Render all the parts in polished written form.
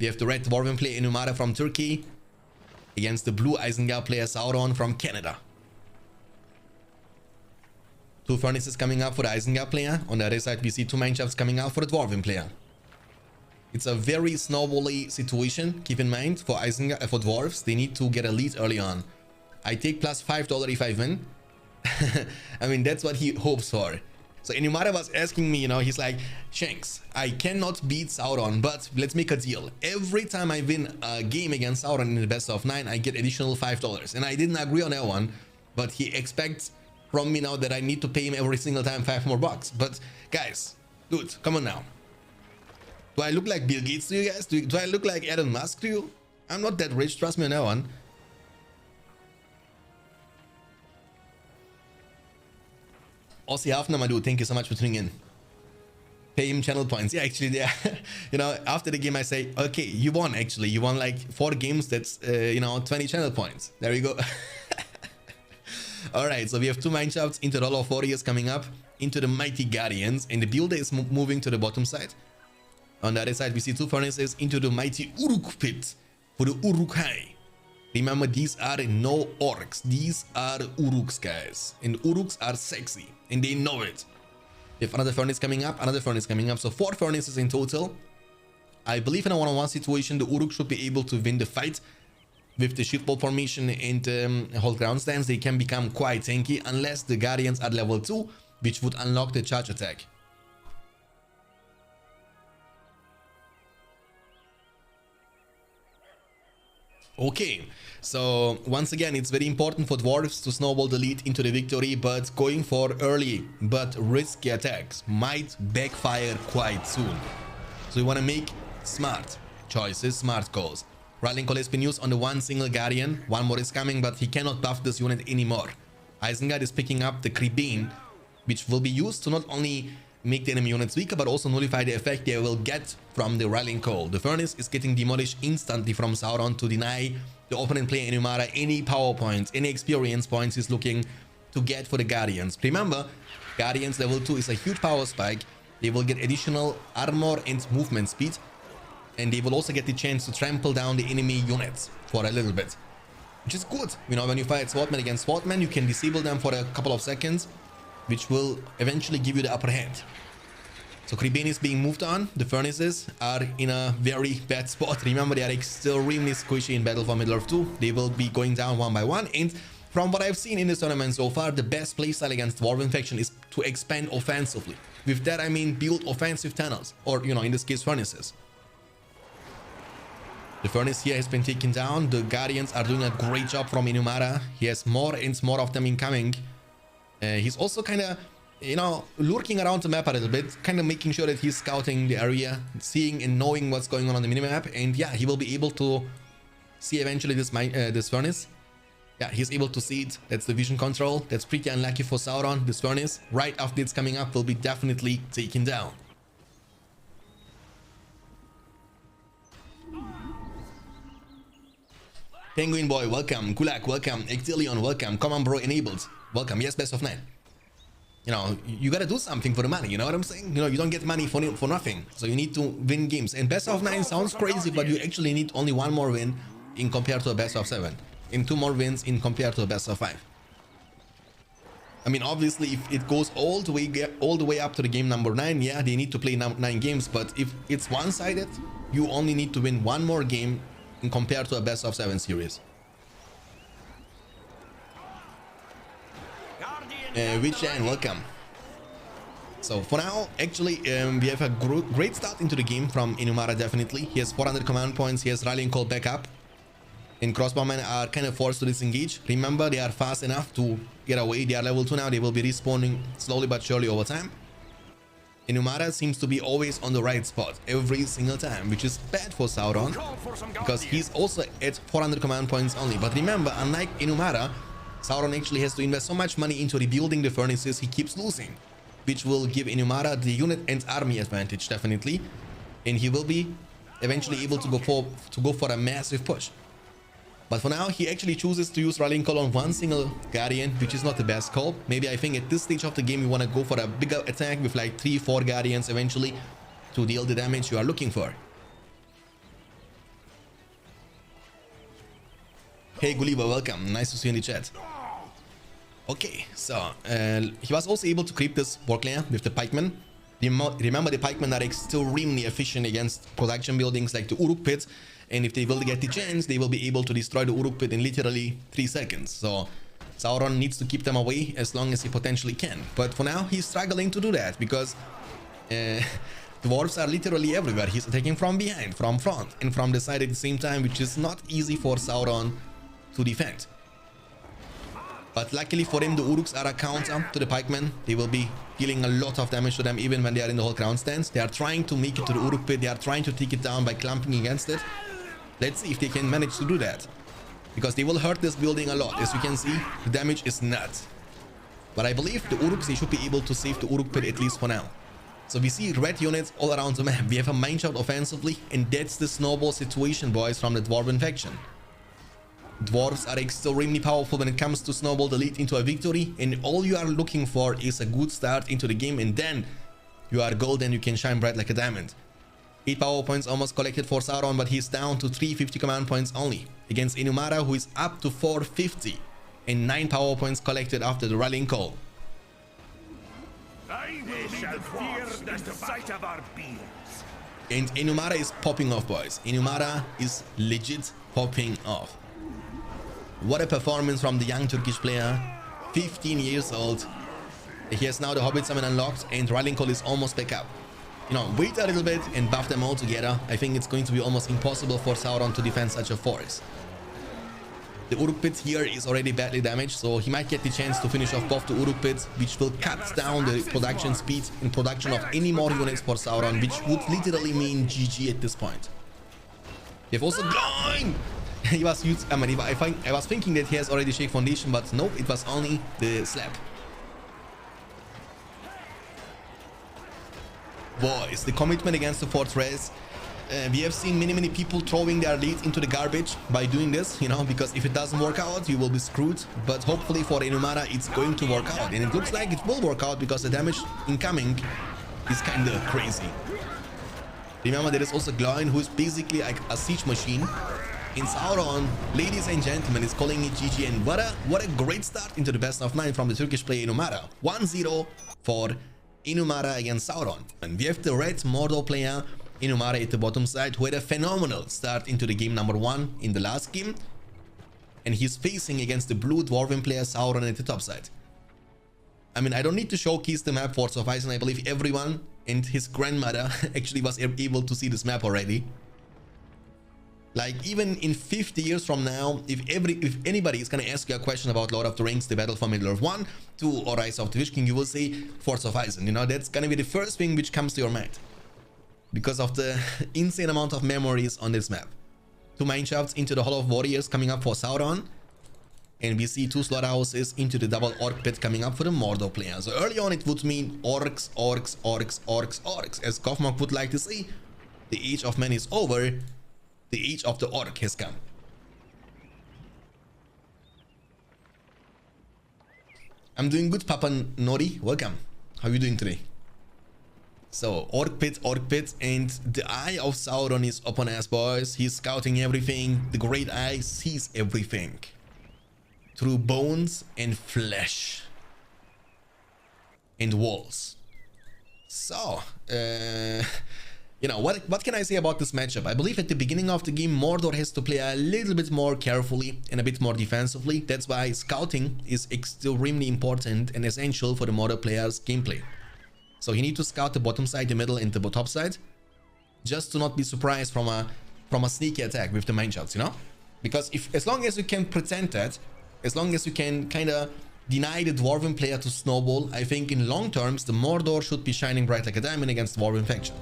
We have the red Dwarven player Inumara from Turkey against the blue Isengard player Sauron from Canada. 2 furnaces coming up for the Isengard player. On the other side, we see 2 mineshafts coming out for the Dwarven player. It's a very snowbally situation. Keep in mind, for Isengard, for Dwarves, they need to get a lead early on. I take plus $5 if I win. I mean, that's what he hopes for. So Inumara was asking me, you know, he's like, Shanks, I cannot beat Sauron, but let's make a deal. Every time I win a game against Sauron in the best of 9, I get additional $5. And I didn't agree on that one, but he expects from me now that I need to pay him every single time $5 more. But guys, dude, come on now. Do I look like Bill Gates to you guys? Do I look like Elon Musk to you? I'm not that rich, trust me on that one. Aussie Hafner, my dude, thank you so much for tuning in. Pay him channel points. Yeah, actually, yeah. You know, after the game, I say, okay, you won, actually. You won like 4 games. That's, you know, 20 channel points. There you go. All right, so we have 2 mineshafts into the Hall of Warriors coming up, into the Mighty Guardians, and the builder is moving to the bottom side. On the other side, we see 2 furnaces into the Mighty Uruk pit for the Uruk-hai. Remember, these are no orcs. These are Uruks, guys. And Uruks are sexy, and they know it. We have another furnace coming up, another furnace coming up. So 4 furnaces in total. I believe in a one-on-one situation, the Uruk should be able to win the fight. With the shield wall formation and hold ground stance, they can become quite tanky unless the Guardians are level 2, which would unlock the charge attack. Okay, so once again, it's very important for Dwarves to snowball the lead into the victory, but going for early but risky attacks might backfire quite soon. So you want to make smart choices, smart calls. Rallying call has been used on the 1 single Guardian. 1 more is coming, but he cannot buff this unit anymore. Isengard is picking up the Kribane, which will be used to not only make the enemy units weaker, but also nullify the effect they will get from the Rallying call. The furnace is getting demolished instantly from Sauron to deny the opponent player Inumara any power points, any experience points he's looking to get for the Guardians. Remember, Guardians level 2 is a huge power spike. They will get additional armor and movement speed. And they will also get the chance to trample down the enemy units for a little bit, which is good. You know, when you fight swordman against swordman, you can disable them for a couple of seconds, which will eventually give you the upper hand. So Kribane is being moved on. The furnaces are in a very bad spot. Remember, they are extremely squishy in Battle for Middle-earth 2. They will be going down one by one. And from what I've seen in this tournament so far, the best playstyle against Dwarven faction is to expand offensively. With that, I mean build offensive tunnels, or, you know, in this case, furnaces. The furnace here has been taken down. The Guardians are doing a great job from Inumara. He has more and more of them incoming. He's also kind of, you know, lurking around the map a little bit, kind of making sure that he's scouting the area, seeing and knowing what's going on the minimap. And yeah, he will be able to see eventually this furnace. Yeah, he's able to see it. That's the vision control. That's pretty unlucky for Sauron. This furnace, right after it's coming up, will be definitely taken down. Penguin Boy, welcome. Kulak, welcome. Ectilion, welcome. Come on, bro, enabled. Welcome. Yes, best of 9. You know, you gotta do something for the money, you know what I'm saying? You know, you don't get money for nothing. So you need to win games. And best of 9 sounds crazy, but you actually need only 1 more win in compared to a best of 7. And 2 more wins in compared to a best of 5. I mean, obviously, if it goes all the way up to the game number 9, yeah, they need to play 9 games. But if it's one-sided, you only need to win 1 more game in compared to a best of 7 series. Witchan, welcome. So for now, actually, we have a great start into the game from Inumara, definitely. He has 400 command points, he has Rallying Call back up. And crossbowmen are kind of forced to disengage. Remember, they are fast enough to get away. They are level 2 now, they will be respawning slowly but surely over time. Inumara seems to be always on the right spot every single time, which is bad for Sauron, because he's also at 400 command points only. But remember, unlike Inumara, Sauron actually has to invest so much money into rebuilding the furnaces he keeps losing, which will give Inumara the unit and army advantage, definitely. And he will be eventually able to go for a massive push. But for now, he actually chooses to use Rallying Call on 1 single Guardian, which is not the best call. Maybe I think at this stage of the game, you want to go for a bigger attack with like 3-4 Guardians eventually to deal the damage you are looking for. Hey Gulliver, welcome. Nice to see you in the chat. Okay, so he was also able to creep this work layer with the pikemen. Remember, the pikemen are extremely efficient against production buildings like the Uruk pit, and if they will get the chance, they will be able to destroy the Uruk pit in literally 3 seconds. So Sauron needs to keep them away as long as he potentially can. But for now, he's struggling to do that because dwarves are literally everywhere. He's attacking from behind, from front, and from the side at the same time, which is not easy for Sauron to defend. But luckily for him, the Uruks are a counter to the pikemen. They will be dealing a lot of damage to them even when they are in the whole crown stance. They are trying to make it to the Uruk pit. They are trying to take it down by clumping against it. Let's see if they can manage to do that, because they will hurt this building a lot. As you can see, the damage is nuts. But I believe the Uruks, they should be able to save the Uruk pit at least for now. So we see red units all around the map. We have a mineshaft offensively, and that's the snowball situation, boys, from the Dwarven faction. Dwarves are extremely powerful when it comes to snowball the lead into a victory, and all you are looking for is a good start into the game, and then you are golden. You can shine bright like a diamond. 8 power points almost collected for Sauron, but he's down to 350 command points only against Inumara, who is up to 450, and 9 power points collected after the rallying call. And Inumara is popping off, boys. Inumara is legit popping off. What a performance from the young Turkish player, 15 years old. He has now the Hobbit summon unlocked, and rallying call is almost back up. You know, wait a little bit and buff them all together. I think it's going to be almost impossible for Sauron to defend such a force. The Uruk pit here is already badly damaged, so he might get the chance to finish off both the Uruk pits, which will cut down the production speed in production of any more units for Sauron, which would literally mean GG at this point. They've also gone! He was huge. I mean, I was thinking that he has already Shake Foundation, but nope, it was only the slap. Boys, the commitment against the fortress. We have seen many people throwing their leads into the garbage by doing this, you know, because if it doesn't work out, you will be screwed. But hopefully for Inumara, it's going to work out, and it looks like it will work out because the damage incoming is kind of crazy. Remember, there is also Gloin, who is basically like a siege machine. In Sauron, ladies and gentlemen, is calling it GG, and what a great start into the best of 9 from the Turkish player Inumara. 1-0 for Inumara against Sauron. And we have the red Mordor player Inumara at the bottom side, who had a phenomenal start into the game number 1 in the last game, and he's facing against the blue Dwarven player Sauron at the top side. I mean, I don't need to showcase the map for Suffice, and I believe everyone and his grandmother actually was able to see this map already. Like, even in 50 years from now, if anybody is gonna ask you a question about Lord of the Rings, the Battle for Middle-earth 1, 2, or Rise of the Witch King, you will say Force of Isen. You know, that's gonna be the first thing which comes to your mind, because of the insane amount of memories on this map. 2 mineshafts into the Hall of Warriors coming up for Sauron, and we see 2 slaughterhouses into the double orc pit coming up for the Mordor player. So early on it would mean orcs, orcs, orcs, orcs, orcs. As Gothmog would like to say, the age of man is over. The age of the orc has come. I'm doing good, Papa Nori. Welcome. How are you doing today? So, orc pit, and the eye of Sauron is upon us, boys. He's scouting everything. The great eye sees everything through bones and flesh and walls. So, you know, what can I say about this matchup? I believe at the beginning of the game, Mordor has to play a little bit more carefully and a bit more defensively. That's why scouting is extremely important and essential for the Mordor player's gameplay. So you need to scout the bottom side, the middle, and the top side, just to not be surprised from a sneaky attack with the mineshafts, you know? Because as long as you can pretend that, as long as you can kind of deny the Dwarven player to snowball, I think in long terms, the Mordor should be shining bright like a diamond against the Dwarven faction.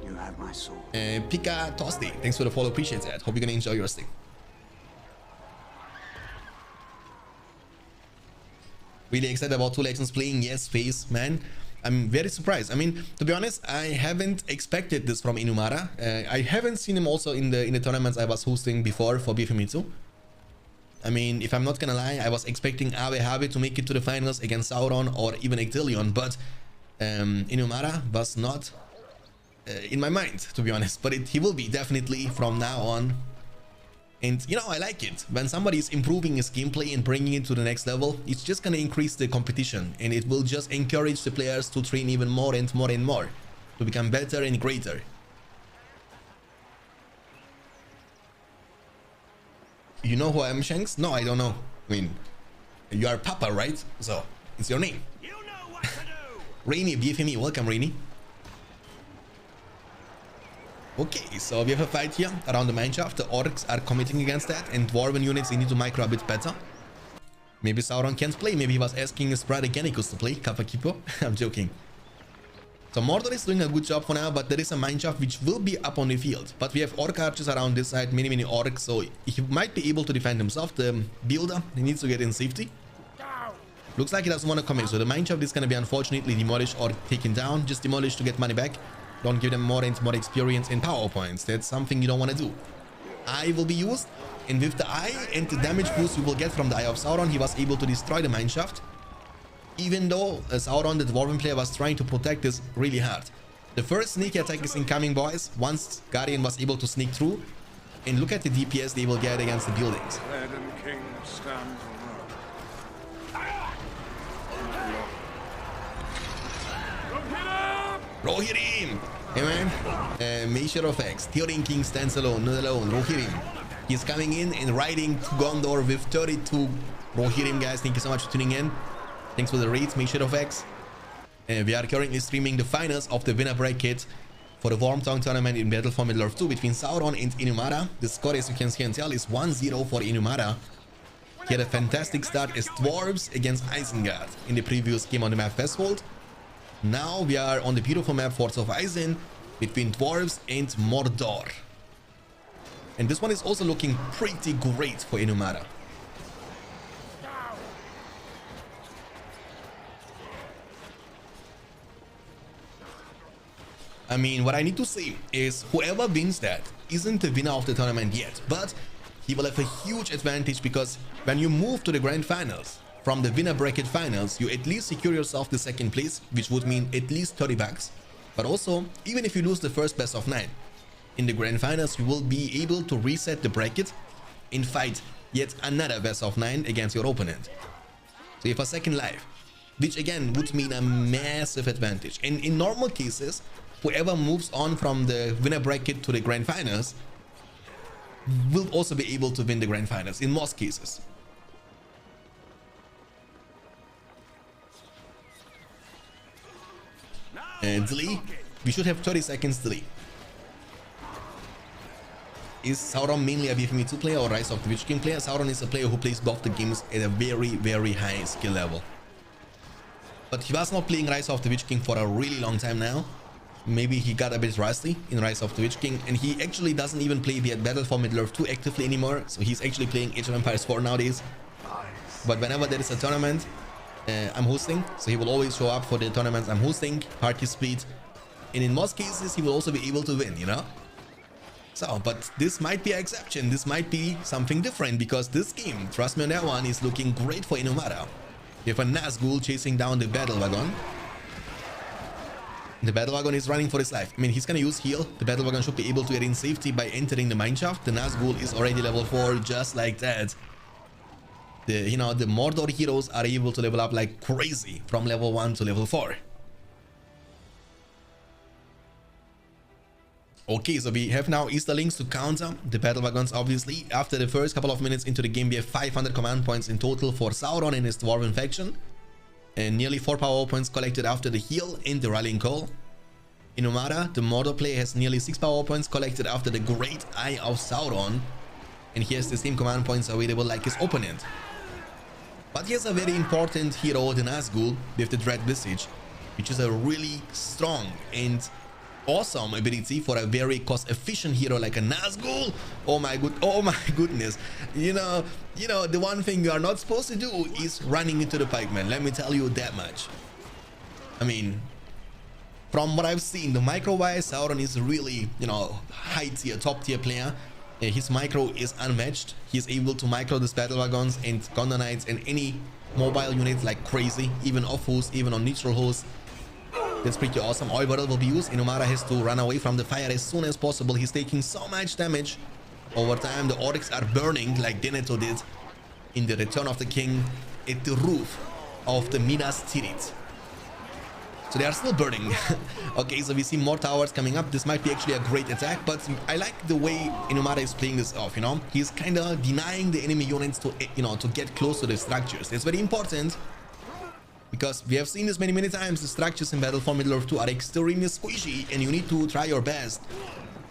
You have my soul. Pika Tosti, thanks for the follow, appreciate that. Hope you're gonna enjoy your stay. Really excited about 2 legends playing. Yes, Face, man. I'm very surprised. I mean, to be honest, I haven't expected this from Inumara. I haven't seen him also in the tournaments I was hosting before for BFME Zoom. I mean, if I'm not gonna lie, I was expecting Abe to make it to the finals against Sauron or even Ectilion, but Inumara was not in my mind, to be honest. But he will be definitely from now on. And you know, I like it. When somebody is improving his gameplay and bringing it to the next level, it's just gonna increase the competition, and it will just encourage the players to train even more and more and more, to become better and greater. You know who I am, Shanks? No, I don't know. I mean, you are Papa, right? So, it's your name. You know what to do. Rainy, BFME, welcome, Rainy. Okay, so we have a fight here around the mineshaft. The orcs are committing against that, and dwarven units, they need to micro a bit better. Maybe Sauron can't play. Maybe he was asking his brother Gennicus to play Kappa Kipo. I'm joking. So Mordor is doing a good job for now, but there is a mineshaft which will be up on the field. But we have orc archers around this side, many orcs, so he might be able to defend himself. The builder, he needs to get in safety. Looks like he doesn't want to come in, so the mineshaft is going to be unfortunately demolished or taken down. Just demolished to get money back. Don't give them more and more experience and power points. That's something you don't want to do. Eye will be used, and with the eye and the damage boost you will get from the Eye of Sauron, he was able to destroy the mineshaft. Even though Sauron, the dwarven player, was trying to protect this really hard. The first sneaky attack is incoming, boys. Once Guardian was able to sneak through, and look at the DPS they will get against the buildings. King stands Rohirrim! Hey man, Measure of X. Theoden King stands alone, not alone. Rohirrim. He's coming in and riding to Gondor with 32 Rohirrim, guys. Thank you so much for tuning in. Thanks for the raids, Measure of X. We are currently streaming the finals of the winner bracket for the Wormtongue tournament in Battle for Middle-earth 2 between Sauron and Inumara. The score, as you can see and tell, is 1-0 for Inumara. He had a fantastic start as Dwarves against Isengard in the previous game on the map Festfold. Now we are on the beautiful map Forts of Isen between Dwarves and Mordor. And this one is also looking pretty great for Inumara. I mean, what I need to say is whoever wins that isn't the winner of the tournament yet, but he will have a huge advantage, because when you move to the grand finals, from the winner bracket finals, you at least secure yourself the second place, which would mean at least 30 bucks. But also, even if you lose the first best of 9, in the grand finals you will be able to reset the bracket and fight yet another best of 9 against your opponent. So you have a second life, which again would mean a massive advantage. And in normal cases, whoever moves on from the winner bracket to the grand finals will also be able to win the grand finals in most cases. And delay, we should have 30 seconds delay. Is Sauron mainly a BFME 2 player or Rise of the Witch King player? Sauron is a player who plays both the games at a very high skill level. But he was not playing Rise of the Witch King for a really long time now. Maybe he got a bit rusty in Rise of the Witch King, and he actually doesn't even play the Battle for Middle-earth 2 actively anymore. So he's actually playing Age of Empires 4 nowadays. But whenever there is a tournament I'm hosting, so he will always show up for the tournaments I'm hosting, party speed, and in most cases he will also be able to win, you know. So, but this might be an exception, this might be something different, because this game, trust me on that one, is looking great for Inumara. You have a Nazgul chasing down the battle wagon. The battle wagon is running for his life. I mean, he's gonna use heal. The battle wagon should be able to get in safety by entering the mineshaft. The Nazgul is already level 4, just like that. The Mordor heroes are able to level up like crazy from level 1 to level 4. Okay, so we have now Easterlings to counter the battle wagons, obviously. After the first couple of minutes into the game, we have 500 command points in total for Sauron and his Dwarven faction. And nearly 4 power points collected after the heal in the Rallying Call. Inumara, the Mordor player, has nearly 6 power points collected after the Great Eye of Sauron. And he has the same command points available like his opponent. But he has a very important hero, the Nazgul, with the Dread Visage, which is a really strong and awesome ability for a very cost-efficient hero like a Nazgul. Oh my goodness. You know, the one thing you are not supposed to do is running into the pikeman. Let me tell you that much. I mean, from what I've seen, the micro-wise, Sauron is really, high-tier, top-tier player. His micro is unmatched. He's able to micro these battle wagons and Gondor Knights and any mobile units like crazy, even off-host, even on neutral host. That's pretty awesome. Oil Bottle will be used. Inumara has to run away from the fire as soon as possible. He's taking so much damage Over time, the orcs are burning like Denethor did in the Return of the King at the roof of the Minas Tirith. So they are still burning. Okay, so we see more towers coming up. This might be actually a great attack, but I like the way Inumara is playing this off, you know. He's kind of denying the enemy units to, you know, to get close to the structures. It's very important because we have seen this many times. The structures in Battle for Middle-earth 2 are extremely squishy and you need to try your best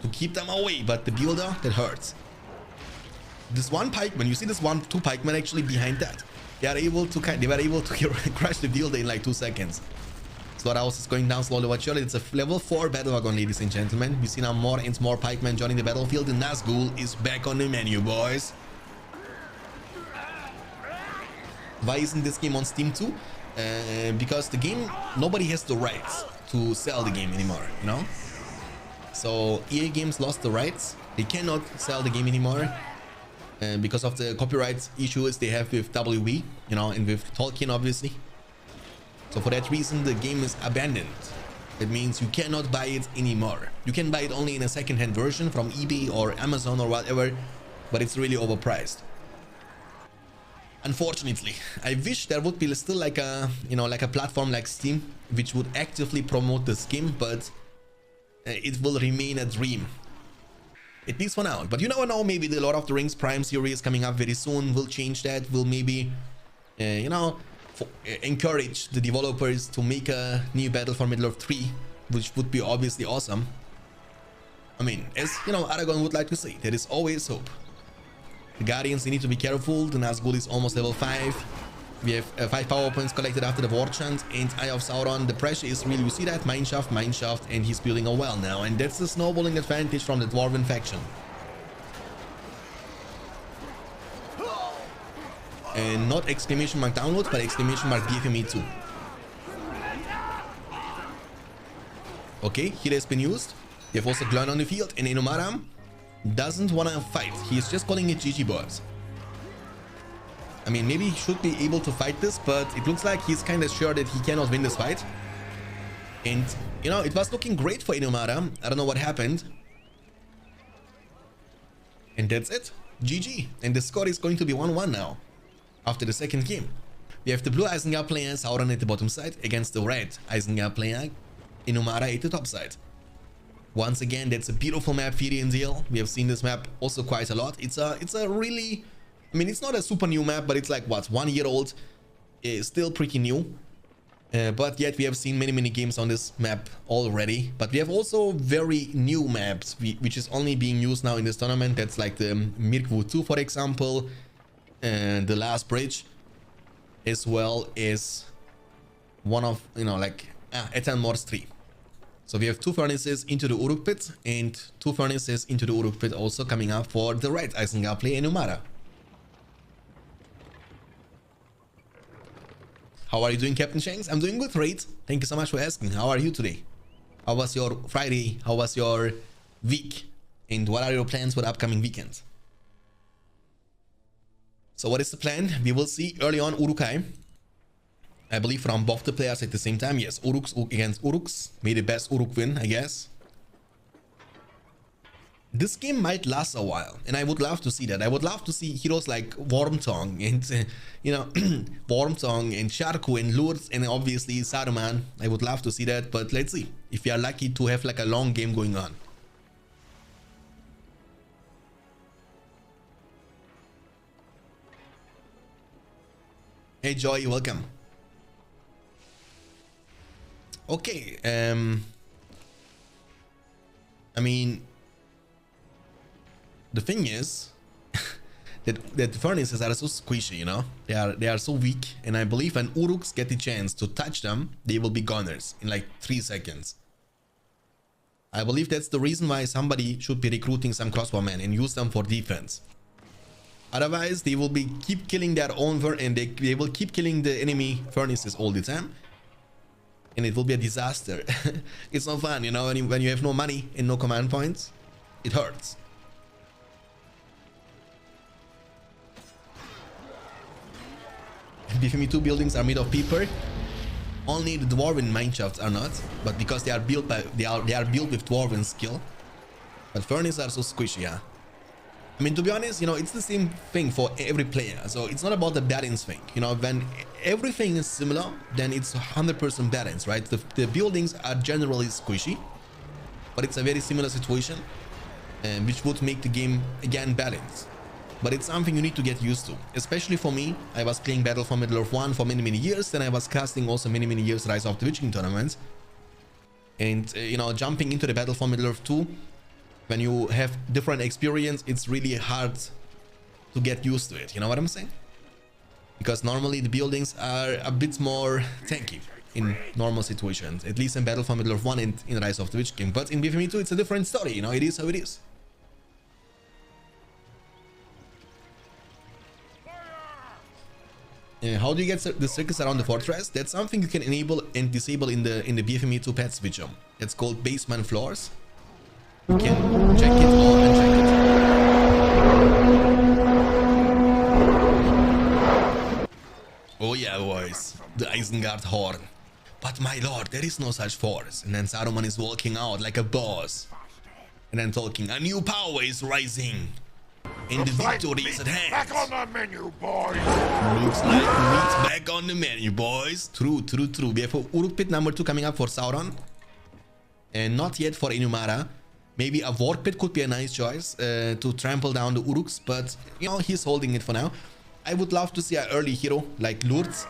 to keep them away, but the builder, that hurts. This one pikeman, you see this two pikemen actually behind that. They were able to crush the builder in like 2 seconds. Slaughterhouse is going down slowly but surely. It's a level 4 battle wagon, ladies and gentlemen. We see now more and more pikemen joining the battlefield. The Nazgul is back on the menu, boys. Why isn't this game on Steam too? Because the game, nobody has the rights to sell the game anymore, you know? So EA Games lost the rights. They cannot sell the game anymore because of the copyright issues they have with WB, you know, and with Tolkien, obviously. So for that reason, the game is abandoned. It means you cannot buy it anymore. You can buy it only in a second-hand version from eBay or Amazon or whatever, but it's really overpriced. Unfortunately, I wish there would be still like a, you know, like a platform like Steam, which would actively promote this game, but it will remain a dream. At least for now. But you never know, maybe the Lord of the Rings Prime series coming up very soon will change that, will maybe, you know, encourage the developers to make a new Battle for Middle-earth 3, which would be obviously awesome. I mean, as you know, Aragon would like to say, there is always hope. The Guardians, they need to be careful. The Nazgul is almost level 5. We have 5 power points collected after the War Chant and Eye of Sauron. The pressure is real. You see that? Mineshaft, and he's building a well now. And that's the snowballing advantage from the Dwarven faction. And not exclamation mark download, but exclamation mark BFME 2. Okay, here has been used. We have also Glurn on the field, and Inumara doesn't want to fight. He's just calling it GG, boys. I mean, maybe he should be able to fight this, but it looks like he's kind of sure that he cannot win this fight. And, you know, it was looking great for Inumara. I don't know what happened. And that's it. GG. And the score is going to be 1-1 now, after the second game. We have the blue Isengard player, Sauron at the bottom side, against the red Isengard player, Inumara at the top side. Once again, that's a beautiful map, Firian Deal. We have seen this map also quite a lot. It's a really, I mean, it's not a super new map, but it's like, what, 1 year old. It's still pretty new. But yet we have seen many games on this map already. But we have also very new maps, which is only being used now in this tournament. That's like the Mirkwood 2, for example. And the Last Bridge, as well as one of, you know, like Etan Mors 3. So we have 2 furnaces into the Uruk pit and 2 furnaces into the Uruk pit also coming up for the right Isengard play Inumara. How are you doing, Captain Shanks? I'm doing good, great. Thank you so much for asking. How are you today? How was your Friday? How was your week? And what are your plans for the upcoming weekend? So what is the plan? We will see early on Urukai. I believe from both the players at the same time. Yes, Uruks against Uruks. May the best Uruk win, I guess. This game might last a while, and I would love to see that. I would love to see heroes like Wormtongue and, you know, Wormtongue and Sharku and Lourdes and obviously Saruman. I would love to see that, but let's see if we are lucky to have like a long game going on. Hey Joy, welcome. Okay, I mean, the thing is that the furnaces are so squishy, you know, they are so weak, and I believe when Uruks get the chance to touch them, they will be gunners in like 3 seconds. I believe that's the reason why somebody should be recruiting some crossbowmen and use them for defense. Otherwise, they will be keep killing their own and they will keep killing the enemy furnaces all the time. And it will be a disaster. It's not fun, you know, when you have no money and no command points. It hurts. BFME 2 buildings are made of paper. Only the Dwarven mineshafts are not, but because they are built by they are built with Dwarven skill. But furnaces are so squishy, yeah. I mean, to be honest, you know, it's the same thing for every player. So it's not about the balance thing. You know, when everything is similar, then it's 100% balance, right? The buildings are generally squishy, but it's a very similar situation, which would make the game, again, balanced. But it's something you need to get used to. Especially for me, I was playing Battle for Middle-earth 1 for many, many years. Then I was casting also many, many years Rise of the Witch King tournaments. And, you know, jumping into the Battle for Middle-earth 2, when you have different experience, it's really hard to get used to it. You know what I'm saying? Because normally the buildings are a bit more tanky in normal situations. At least in Battle for Middle-earth 1 and in Rise of the Witch King. But in BFME 2, it's a different story. You know, it is how it is. How do you get the circus around the fortress? That's something you can enable and disable in the BFME 2 pet switcher. It's called basement floors. You can check it or uncheck it. Oh yeah, boys, the Isengard horn. But my lord, there is no such force. And then Sauron is walking out like a boss, and then talking, a new power is rising. And the victory is at hand. Back on the menu, boys. Looks like meat's back on the menu, boys. True, true, true. We have Uruk Pit number 2 coming up for Sauron. And not yet for Inumara. Maybe a War Pit could be a nice choice to trample down the Uruks. But, you know, he's holding it for now. I would love to see an early hero like Lourdes.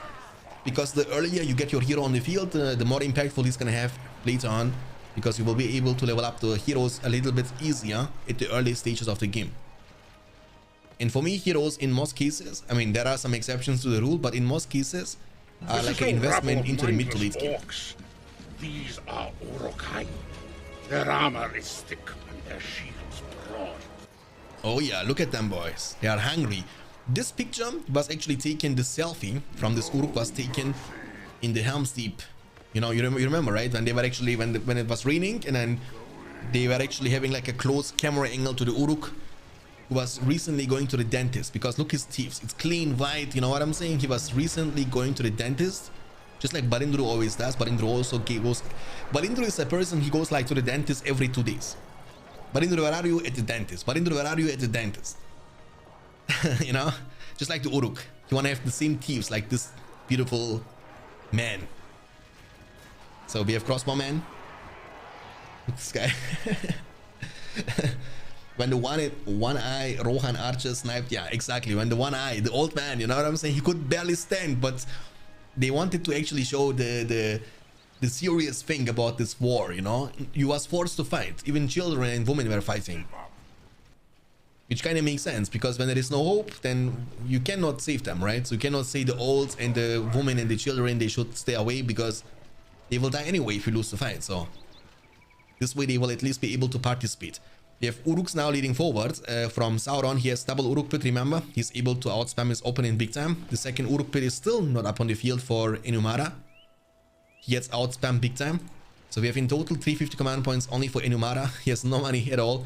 Because the earlier you get your hero on the field, the more impactful he's going to have later on. Because you will be able to level up the heroes a little bit easier at the early stages of the game. And for me, heroes in most cases, I mean, there are some exceptions to the rule, but in most cases, are like an investment into the mid to late game. These are Urukai. Their armor is thick and their shields broad. Oh yeah, look at them, boys. They are hungry. This picture was actually taken, the selfie from this Uruk was taken in the Helm's Deep. You know, you remember, right? When they were actually, when it was raining, and then they were actually having like a close camera angle to the Uruk, who was recently going to the dentist. Because look, his teeth, it's clean white, you know what I'm saying? He was recently going to the dentist, just like Balindru always does. Balindru also goes, Balindru is a person, he goes like to the dentist every 2 days. Balindru, where are you? At the dentist. Balindru, where are you? At the dentist. You know, just like the Uruk, you want to have the same teeth like this beautiful man. So we have Crossbow Man, this guy. When the one eye Rohan archer sniped, yeah, exactly. When the one eye, the old man, you know what I'm saying? He could barely stand, but they wanted to actually show the serious thing about this war, you know? You was forced to fight. Even children and women were fighting. Which kind of makes sense, because when there is no hope, then you cannot save them, right? So you cannot say the old and the women and the children, they should stay away, because they will die anyway if you lose the fight. So this way they will at least be able to participate. We have Uruks now leading forward from Sauron. He has double Uruk Pit, remember? He's able to outspam his opponent big time. The second Uruk Pit is still not up on the field for Inumara. He gets outspam big time. So we have in total 350 command points only for Inumara. He has no money at all.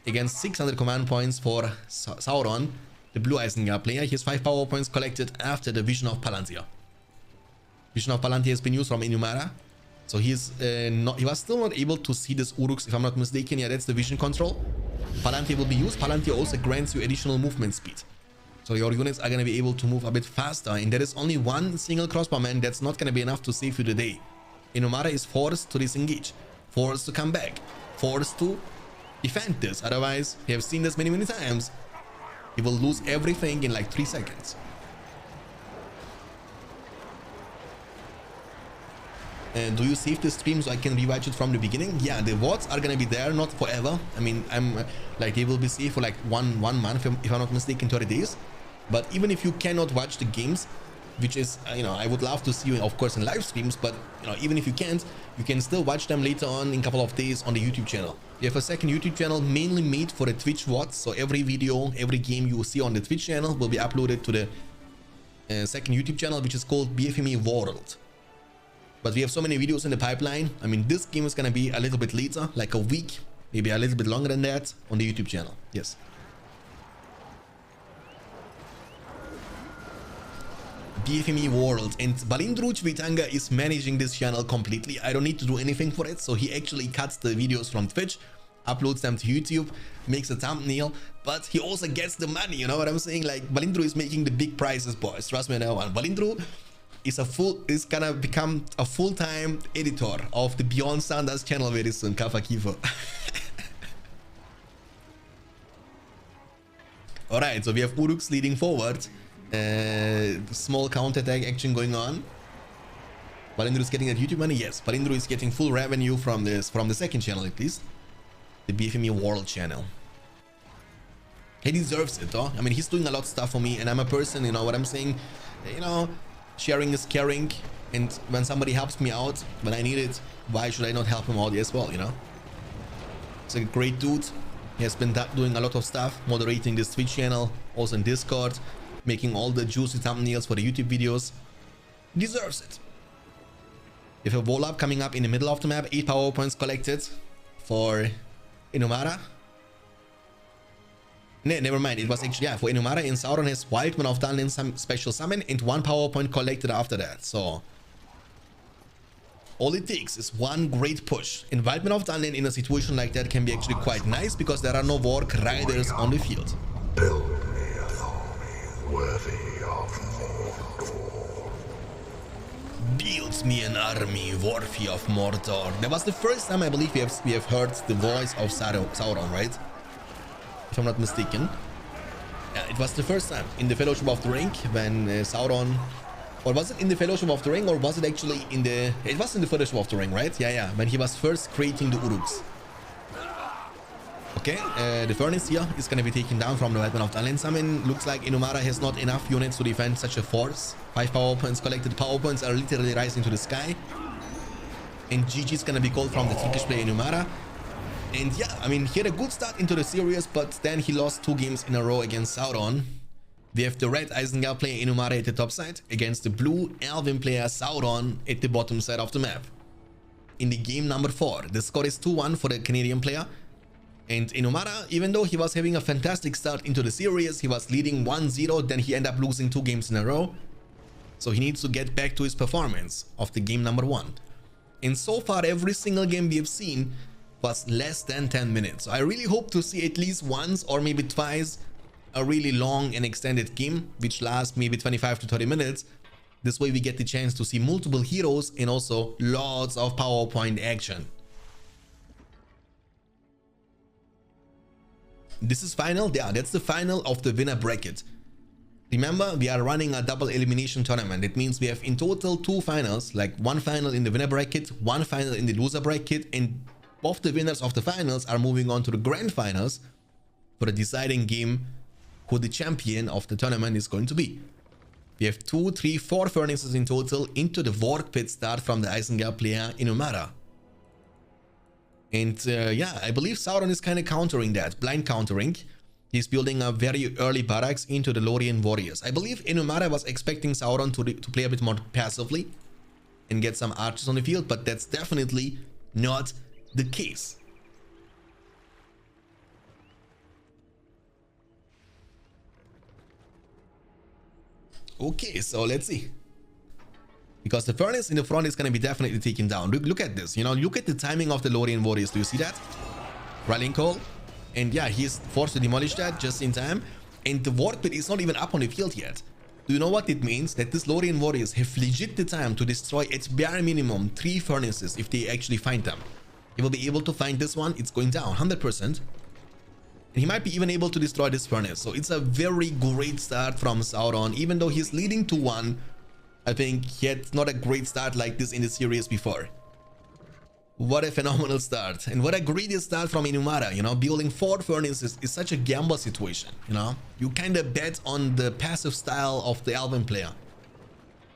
Against 600 command points for Sauron, the blue Isengard player. He has 5 power points collected after the Vision of Palantir. Vision of Palantir has been used from Inumara. So he was still not able to see this Uruks, if I'm not mistaken. Yeah, that's the vision control. Palantir will be used. Palantir also grants you additional movement speed. So your units are going to be able to move a bit faster. And there is only one single crossbowman. That's not going to be enough to save you the day. Inumara is forced to disengage. Forced to come back. Forced to defend this. Otherwise, we have seen this many, many times. He will lose everything in like 3 seconds. Do you save the stream so I can rewatch it from the beginning? Yeah, the VODs are gonna be there, not forever. I mean, like they will be saved for like one month, if I'm not mistaken, 30 days. But even if you cannot watch the games, which is, you know, I would love to see you, of course, in live streams, but, you know, even if you can't, you can still watch them later on in a couple of days on the YouTube channel. We have a second YouTube channel mainly made for the Twitch VODs. So every video, every game you see on the Twitch channel will be uploaded to the second YouTube channel, which is called BFME World. But we have so many videos in the pipeline. I mean, this game is gonna be a little bit later, like a week, maybe a little bit longer than that, on the YouTube channel. Yes. BFME World, and Balindru Chvitanga is managing this channel completely. I don't need to do anything for it, so he actually cuts the videos from Twitch uploads them to YouTube, makes a thumbnail, but he also gets the money, you know what I'm saying? Like, Valindru is making the big prizes, boys. Trust me on that one. Valindru is gonna become a full-time editor of the Beyond Standards channel very soon. Kafa Kifo. Alright, so we have Uruks leading forward. Small counter-attack action going on. Valindru is getting that YouTube money? Yes, Valindru is getting full revenue from the second channel at least. The BFME World channel. He deserves it, though. I mean, he's doing a lot of stuff for me, and I'm a person, you know what I'm saying? You know, sharing is caring, and when somebody helps me out, when I need it, why should I not help him out as well, you know? He's a great dude. He has been doing a lot of stuff, moderating this Twitch channel, also in Discord, making all the juicy thumbnails for the YouTube videos. Deserves it. We have a wall up coming up in the middle of the map, 8 power points collected for Inumara. Never mind, it was actually, yeah, for Inumara, and Sauron has Wildman of Dunlin special summon and 1 power point collected after that. So all it takes is one great push. And Wildman of Dunlin in a situation like that can be actually quite nice because there are no Warg Riders on the field. Build me an army worthy of Mordor. Build me an army worthy of Mordor. That was the first time I believe we have heard the voice of Sauron, right? If I'm not mistaken. Yeah, it was the first time in the Fellowship of the Ring when Sauron... Or was it in the Fellowship of the Ring, or was it actually in the... It was in the Fellowship of the Ring, right? Yeah, when he was first creating the Uruks. Okay, the furnace here is going to be taken down from the Weapon of Dunlin summon. Looks like Inumara has not enough units to defend such a force. 5 power points collected. Power points are literally rising to the sky. And GG is going to be called from the Turkish player Inumara. And yeah, I mean, he had a good start into the series, but then he lost 2 games in a row against Sauron. We have the red Isengard player Inumara at the top side against the blue Elven player Sauron at the bottom side of the map. In the game number 4, the score is 2-1 for the Canadian player. And Inumara, even though he was having a fantastic start into the series, he was leading 1-0, then he ended up losing 2 games in a row. So he needs to get back to his performance of the game number 1. And so far, every single game we have seen was less than 10 minutes. So I really hope to see at least once or maybe twice a really long and extended game, which lasts maybe 25 to 30 minutes. This way we get the chance to see multiple heroes and also lots of PowerPoint action. This is final. Yeah, that's the final of the winner bracket. Remember, we are running a double elimination tournament. It means we have in total 2 finals, like 1 final in the winner bracket, 1 final in the loser bracket, and both the winners of the finals are moving on to the grand finals for the deciding game who the champion of the tournament is going to be. We have 2, 3, 4 furnaces in total into the Warg pit start from the Isengard player Inumara. And yeah, I believe Sauron is kind of countering that, blind countering. He's building a very early barracks into the Lorien warriors. I believe Inumara was expecting Sauron to play a bit more passively and get some archers on the field, but that's definitely not the case. Okay, so let's see. Because the furnace in the front is going to be definitely taken down. Look at this, you know, look at the timing of the Lorien warriors. Do you see that? Rallying call. And yeah, he's forced to demolish that just in time. And the Warg pit is not even up on the field yet. Do you know what it means? That these Lorien warriors have legit the time to destroy at bare minimum 3 furnaces if they actually find them. He will be able to find this one. It's going down 100%. And he might be even able to destroy this furnace. So it's a very great start from Sauron. Even though he's leading to 1, I think he had not a great start like this in the series before. What a phenomenal start. And what a great start from Inumara, you know, building 4 furnaces is such a gamble situation, you know. You kind of bet on the passive style of the Elven player.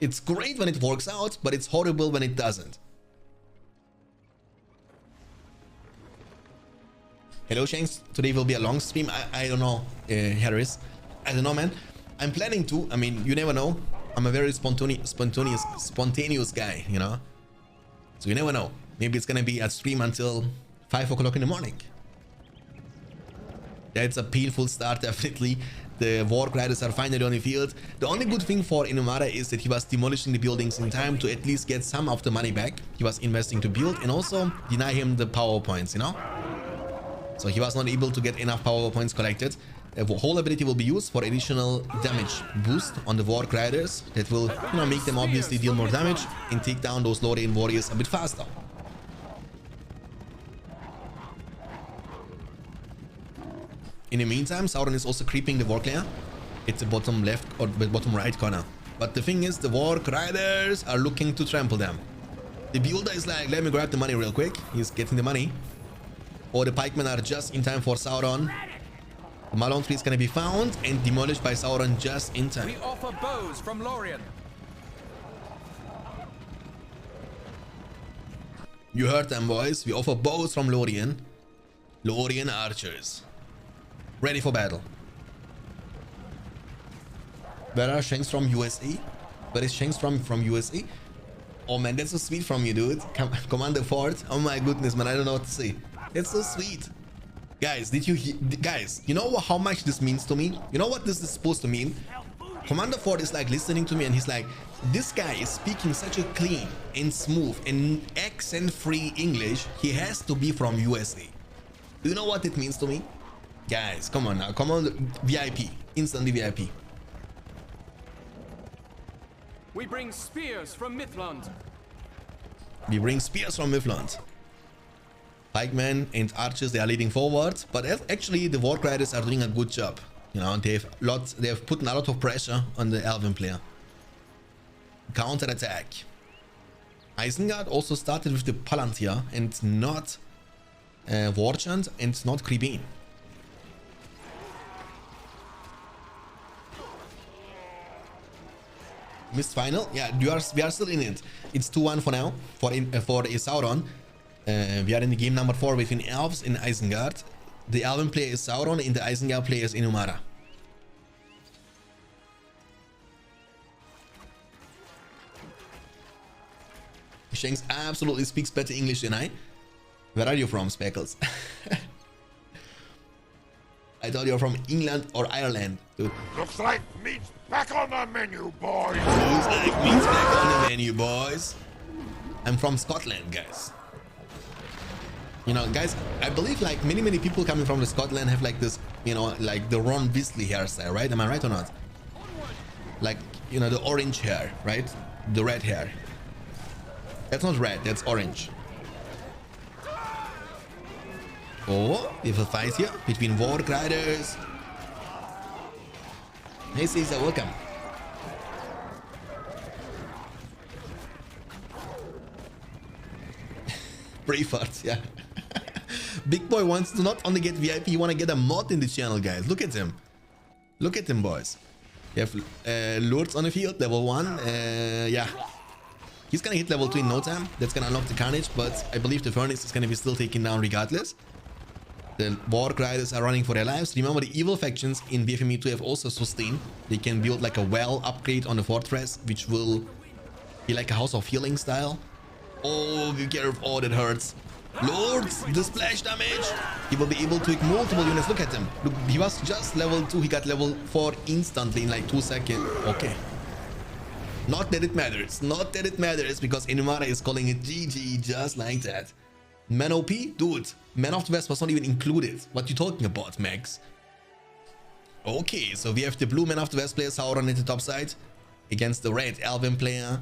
It's great when it works out, but it's horrible when it doesn't. Hello Shanks, today will be a long stream. I don't know, Harris. I don't know, man. I'm planning to. I mean, you never know. I'm a very spontaneous guy, you know. So you never know. Maybe it's gonna be a stream until 5 o'clock in the morning. Yeah, it's a painful start, definitely. The Warg Riders are finally on the field. The only good thing for Inumara is that he was demolishing the buildings in time to at least get some of the money back he was investing to build, and also deny him the power points, you know. So he was not able to get enough power points collected. The whole ability will be used for additional damage boost on the Warg Riders. That will, you know, make them obviously deal more damage and take down those Lorien warriors a bit faster. In the meantime, Sauron is also creeping the Warg layer. It's the bottom left or the bottom right corner. But the thing is, the Warg Riders are looking to trample them. The builder is like, let me grab the money real quick. He's getting the money. Or the pikemen are just in time for Sauron. The Malon tree is going to be found and demolished by Sauron just in time. We offer bows from Lorien. You heard them, boys. We offer bows from Lorien. Lorien archers. Ready for battle. Where are Shanks from USA? Where is Shanks from USA? Oh man, that's so sweet from you, dude. Commander Fort. Oh my goodness, man. I don't know what to say. It's so sweet. Guys, guys, you know how much this means to me? You know what this is supposed to mean? Commander Ford is like listening to me and he's like, this guy is speaking such a clean and smooth and accent-free English. He has to be from USA. Do you know what it means to me? Guys, come on now. Come on, VIP. Instantly VIP. We bring spears from Midland. We bring spears from Midland. Pikemen and archers, they are leading forward, but actually the Warg Riders are doing a good job. You know, they have put a lot of pressure on the Elven player. Counter attack. Isengard also started with the Palantir and not Warchant and not Kribin. Missed final. Yeah, we are still in it. It's 2-1 for now for Sauron. We are in the game number 4 between Elves in Isengard. The Elven player is Sauron and the Isengard player is Inumara. Shanks absolutely speaks better English than I. Where are you from, Speckles? I thought you were from England or Ireland, dude. Looks like meat's back on the menu, boys. Looks like meat's back on the menu, boys. I'm from Scotland, guys. You know, guys, I believe like many people coming from the Scotland have like this, you know, like the Ron Weasley hairstyle, right? Am I right or not? Like, you know, the orange hair, right? The red hair. That's not red, that's orange. Oh, we have a fight here between Warg Riders. Hey Caesar, welcome. Braveheart, yeah. Big boy wants to not only get VIP, he want to get a mod in the channel, guys. Look at him. Look at him, boys. You have Lords on the field, level 1. Yeah. He's gonna hit level 2 in no time. That's gonna unlock the Carnage, but I believe the Furnace is gonna be still taken down regardless. The Warg Riders are running for their lives. Remember, the evil factions in BFME 2 have also sustained. They can build like a well upgrade on the fortress, which will be like a House of Healing style. Oh, be careful. Oh, that hurts. Lords, the splash damage. He will be able to hit multiple units. Look at him. Look, he was just level 2. He got level 4 instantly in like 2 seconds. Okay. Not that it matters. Not that it matters because Inumara is calling it GG just like that. Man OP? Dude, Man of the West was not even included. What you talking about, Max? Okay, so we have the blue Man of the West player Sauron at the top side against the red Elven player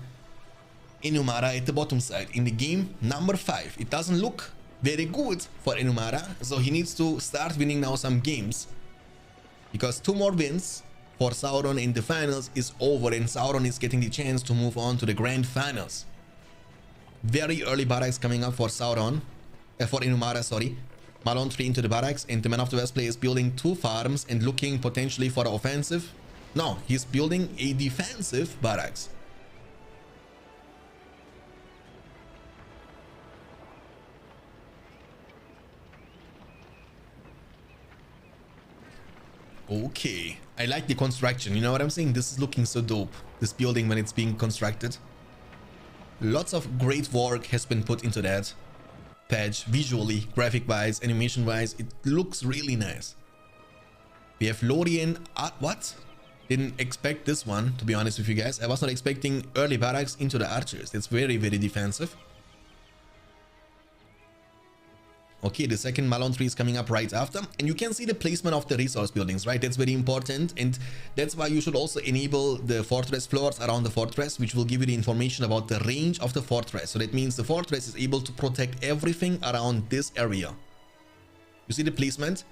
Inumara at the bottom side in the game number 5. It doesn't look very good for Inumara, so he needs to start winning now some games because 2 more wins for Sauron in the finals is over and Sauron is getting the chance to move on to the grand finals. Very early barracks coming up for Sauron, for Inumara, sorry. Malon 3 into the barracks and the Man of the West player is building 2 farms and looking potentially for an offensive. No, he's building a defensive barracks. Okay, I like the construction, you know what I'm saying? This is looking so dope, this building when it's being constructed. Lots of great work has been put into that patch, visually, graphic wise, animation wise. It looks really nice. We have Lorien. What? Didn't expect this one, to be honest with you guys. I was not expecting early barracks into the archers. It's very defensive. Okay, the second Malone tree is coming up right after, and you can see the placement of the resource buildings, right? That's very important, and that's why you should also enable the fortress floors around the fortress, which will give you the information about the range of the fortress. So that means the fortress is able to protect everything around this area. You see the placement?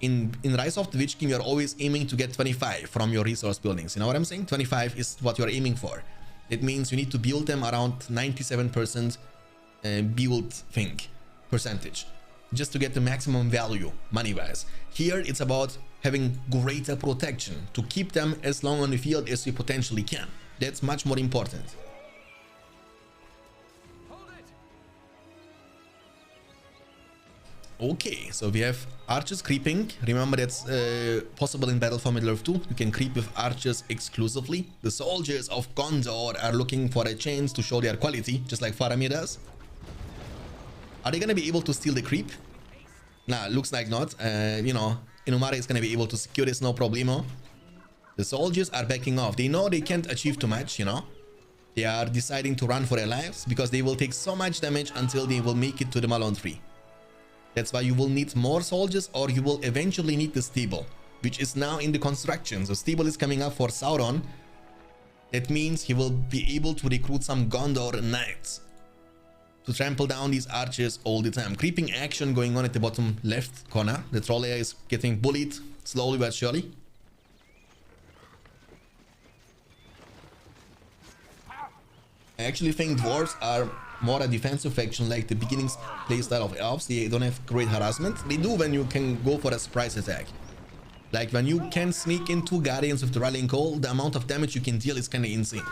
In Rise of the Witch King, you're always aiming to get 25 from your resource buildings. You know what I'm saying? 25 is what you're aiming for. It means you need to build them around 97% build thing percentage, just to get the maximum value money-wise. Here, it's about having greater protection to keep them as long on the field as you potentially can. That's much more important. Okay, so we have archers creeping. Remember, that's possible in Battle for Middle-earth 2. You can creep with archers exclusively. The soldiers of Gondor are looking for a chance to show their quality, just like Faramir does. Are they going to be able to steal the creep? Nah, looks like not. You know, Inumara is going to be able to secure this, no problemo. The soldiers are backing off. They know they can't achieve too much, you know. They are deciding to run for their lives because they will take so much damage until they will make it to the Malone tree. That's why you will need more soldiers, or you will eventually need the stable, which is now in the construction. So stable is coming up for Sauron. That means he will be able to recruit some Gondor knights to trample down these archers all the time. Creeping action going on at the bottom left corner. The troll layer is getting bullied slowly but surely. I actually think dwarves are more a defensive faction, like the beginning playstyle of elves. They don't have great harassment. They do when you can go for a surprise attack. Like when you can sneak into guardians with the rallying call, the amount of damage you can deal is kind of insane.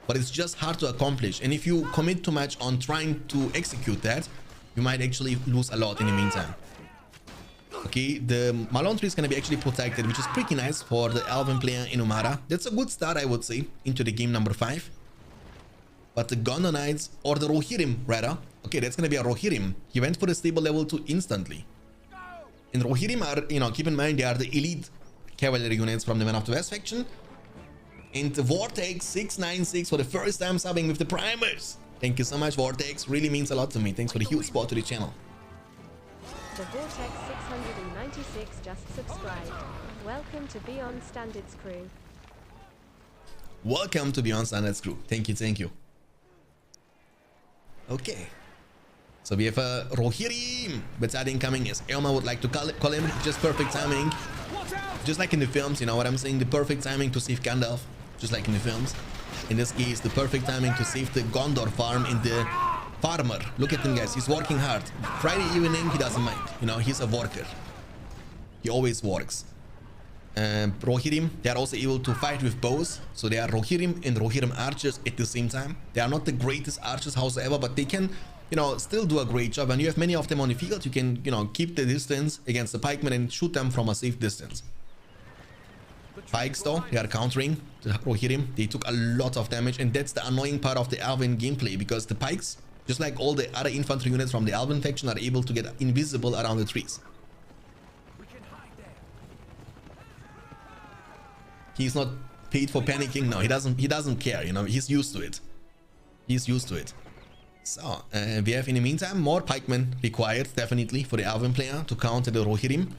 But it's just hard to accomplish, and if you commit too much on trying to execute that, you might actually lose a lot in the meantime. Okay, the Malone tree is going to be actually protected, which is pretty nice for the Elven player Inumara. That's a good start, I would say, into the game number 5. But the Gondor Knights, or the Rohirrim rather, okay, that's going to be a Rohirrim. He went for the stable level 2 instantly. And Rohirrim are, you know, keep in mind, they are the elite cavalry units from the Man of the West faction. And the Vortex 696 for the first time subbing with the primers. Thank you so much, Vortex. Really means a lot to me. Thanks for the huge support to the channel. The Vortex 696 just subscribed. Welcome to Beyond Standards crew. Welcome to Beyond Standards crew. Thank you, thank you. Okay. So we have a Rohirrim battalion coming, as Elma would like to call him. Just perfect timing. Just like in the films, you know what I'm saying? The perfect timing to save Gandalf. Just like in the films. In this case, the perfect timing to save the Gondor farm in the farmer. Look at him, guys. He's working hard. Friday evening, he doesn't mind. You know, he's a worker. He always works. Rohirrim, they are also able to fight with bows. So they are Rohirrim and Rohirrim archers at the same time. They are not the greatest archers, however, but they can, you know, still do a great job. When you have many of them on the field, you can, you know, keep the distance against the pikemen and shoot them from a safe distance. Pikes, though, they are countering the Rohirrim. They took a lot of damage, and that's the annoying part of the Elven gameplay, because the pikes, just like all the other infantry units from the Elven faction, are able to get invisible around the trees. He's not paid for panicking. No, he doesn't care, you know. He's used to it. He's used to it. So we have, in the meantime, more pikemen required, definitely, for the Elven player to counter the Rohirrim.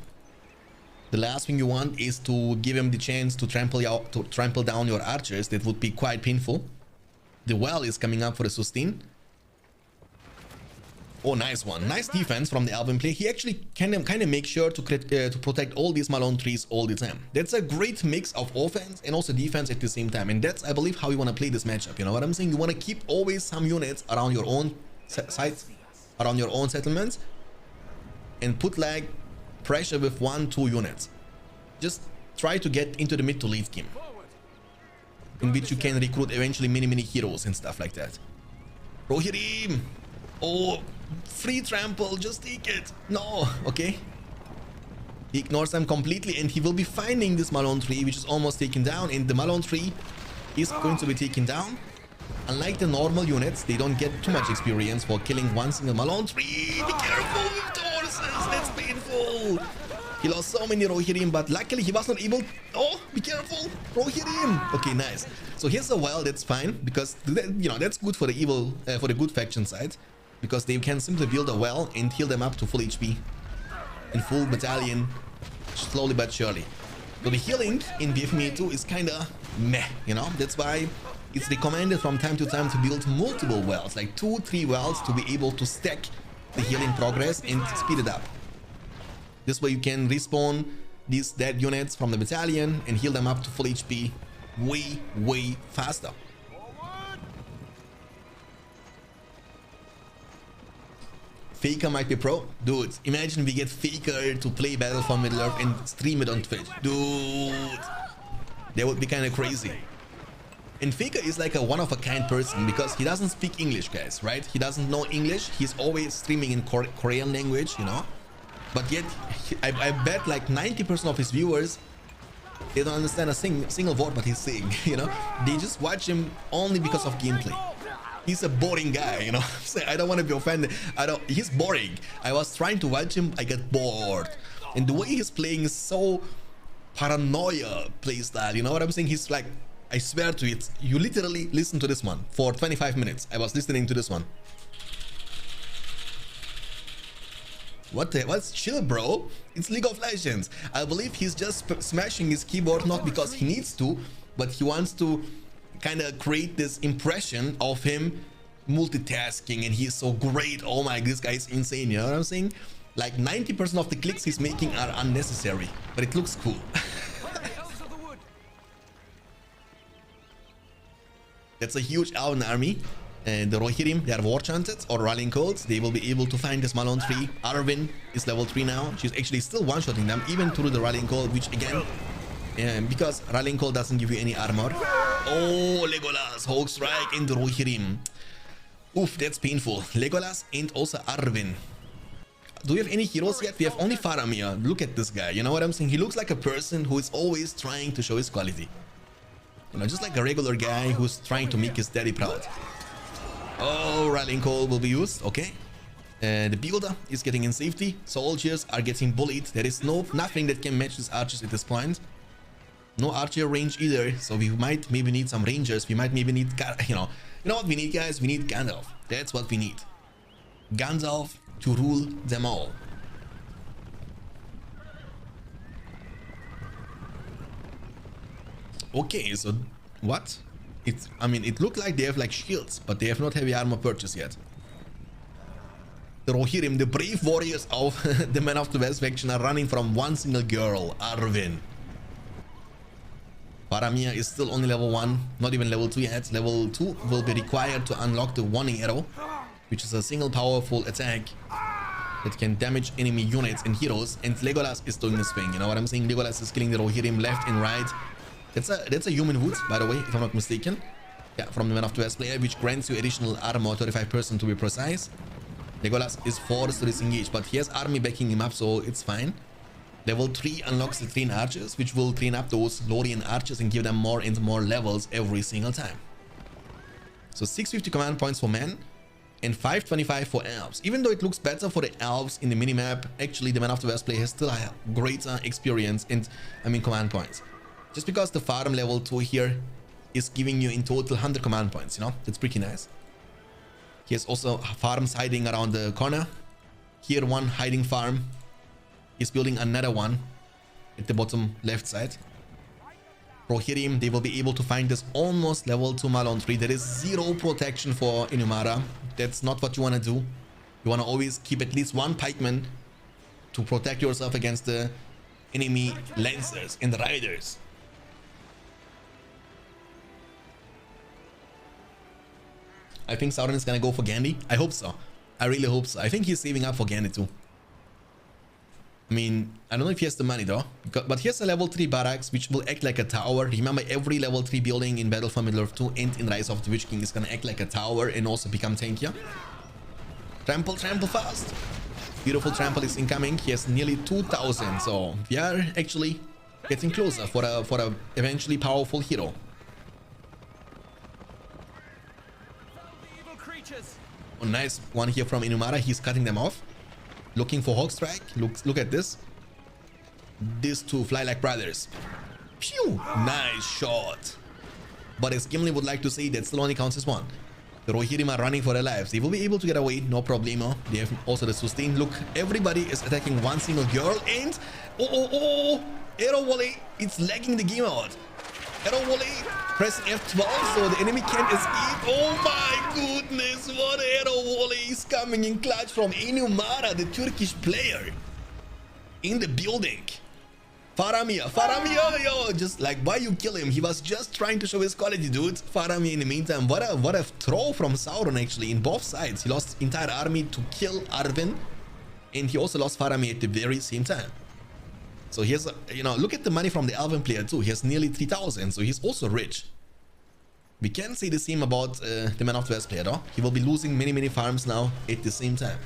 The last thing you want is to give him the chance to trample down your archers. That would be quite painful. The well is coming up for the sustain. Oh, nice one. Nice defense from the Elven player. He actually kind of makes sure to protect all these Malone trees all the time. That's a great mix of offense and also defense at the same time. And that's, I believe, how you want to play this matchup. You know what I'm saying? You want to keep always some units around your own sites, around your own settlements, and put like pressure with 1-2 units. Just try to get into the mid to late game, in which you can recruit eventually many heroes and stuff like that. Rohirrim! Oh, free trample, just take it. No, okay. He ignores them completely, and he will be finding this Malone tree, which is almost taken down, and the Malone tree is going to be taken down. Unlike the normal units, they don't get too much experience for killing one single Malone tree. Be careful with the horses, that's painful. He lost so many Rohirrim, but luckily he was not able. Oh, be careful, Rohirrim. Okay, nice. So here's a well, that's fine, because you know, that's good for the evil, for the good faction side. because they can simply build a well and heal them up to full HP in full battalion, slowly but surely. So the healing in BFME 2 is kinda meh, you know. That's why it's recommended from time to time to build multiple wells, like 2-3 wells, to be able to stack the healing progress and speed it up. This way you can respawn these dead units from the battalion and heal them up to full HP way faster. Faker might be pro. Dude, imagine we get Faker to play Battle for Middle-earth and stream it on Twitch. Dude, that would be kind of crazy. And Faker is like a one-of-a-kind person because he doesn't speak English, guys, right? He doesn't know English. He's always streaming in Korean language, you know? But yet, I bet like 90% of his viewers, they don't understand a single word what he's saying, you know? They just watch him only because of gameplay. He's a boring guy, you know. I don't want to be offended. He's boring. I was trying to watch him, I get bored. And the way he's playing is so paranoia playstyle, you know what I'm saying? He's like, I swear to it, you literally listen to this one for 25 minutes. I was listening to this one. What the? What's chill, bro? It's League of Legends. I believe he's just smashing his keyboard not because he needs to, but he wants to kind of create this impression of him multitasking and he's so great. Oh my, this guy is insane, you know what I'm saying? Like 90% of the clicks he's making are unnecessary, but it looks cool. That's a huge Elven army. And the Rohirrim, they are war chanted or rallying calls. They will be able to find this Malon 3. Arwen is level 3 now. She's actually still one-shotting them even through the rallying call, which again, because rallying call doesn't give you any armor. Oh, Legolas, Hawk Strike and the Rohirrim. Oof, that's painful. Legolas and also Arwen. Do we have any heroes yet? We have only Faramir. Look at this guy, you know what I'm saying? He looks like a person who is always trying to show his quality. You know, just like a regular guy who's trying to make his daddy proud. Oh, rallying call will be used. Okay. The builder is getting in safety. Soldiers are getting bullied. There is nothing that can match these archers at this point. No archer range either. So we might maybe need some rangers. We might maybe need, you know what we need, guys? We need Gandalf. That's what we need. Gandalf to rule them all. Okay, so what? I mean, it looked like they have like shields, but they have not heavy armor purchase yet. The Rohirrim, the brave warriors of the Men of the West faction, are running from one single girl, Arwen. Faramir is still only level 1, not even level 2 yet. Level 2 will be required to unlock the Warning Arrow, which is a single powerful attack that can damage enemy units and heroes. And Legolas is doing this thing, you know what I'm saying? Legolas is killing the Rohirrim left and right. That's a human wood, by the way, if I'm not mistaken. Yeah, from the Man of the West player, which grants you additional armor, 35% to be precise. Legolas is forced to disengage, but he has army backing him up, so it's fine. Level 3 unlocks the train archers, which will train up those Lorien archers and give them more and more levels every single time. So 650 command points for men and 525 for elves. Even though it looks better for the elves in the minimap, actually the Man of the West player has still a greater experience and, command points. Just because the farm level 2 here is giving you in total 100 command points, you know, that's pretty nice. He has also farms hiding around the corner. Here one hiding farm. He's building another one at the bottom left side. Rohirrim, they will be able to find this almost level 2 Malon 3. There is 0 protection for Inumara. That's not what you want to do. You want to always keep at least one pikeman to protect yourself against the enemy lancers and riders. I think Sauron is gonna go for Gandhi. I hope so. I really hope so. I think he's saving up for Gandhi too. I mean, I don't know if he has the money though. But he has a level 3 barracks which will act like a tower. Remember, every level 3 building in Battle for Middle-earth 2 and in Rise of the Witch King is gonna act like a tower and also become tankier. Trample fast. Beautiful trample is incoming. He has nearly 2,000. So we are actually getting closer for a eventually powerful hero. Oh, nice one here from Inumara. He's cutting them off. Looking for Hawk Strike. Look at this. These two fly like brothers. Phew! Nice shot. But as Gimli would like to say, that still only counts as one. The Rohirrim are running for their lives. They will be able to get away, no problemo. They have also the sustain. Look, everybody is attacking one single girl and... Oh! Arrow volley. It's lagging the game out. Arrow volley. Press F12 so the enemy can't escape. Oh my goodness. What arrow volley is coming in clutch from Enumara, the Turkish player. In the building. Faramir, yo, just like, why you kill him? He was just trying to show his quality, dude. Faramir in the meantime, what a throw from Sauron actually in both sides. He lost entire army to kill Arwen, and he also lost Faramir at the very same time. So here's, look at the money from the Elven player too. He has nearly 3,000, so he's also rich. We can say the same about the Man of the West player, though. He will be losing many farms now at the same time.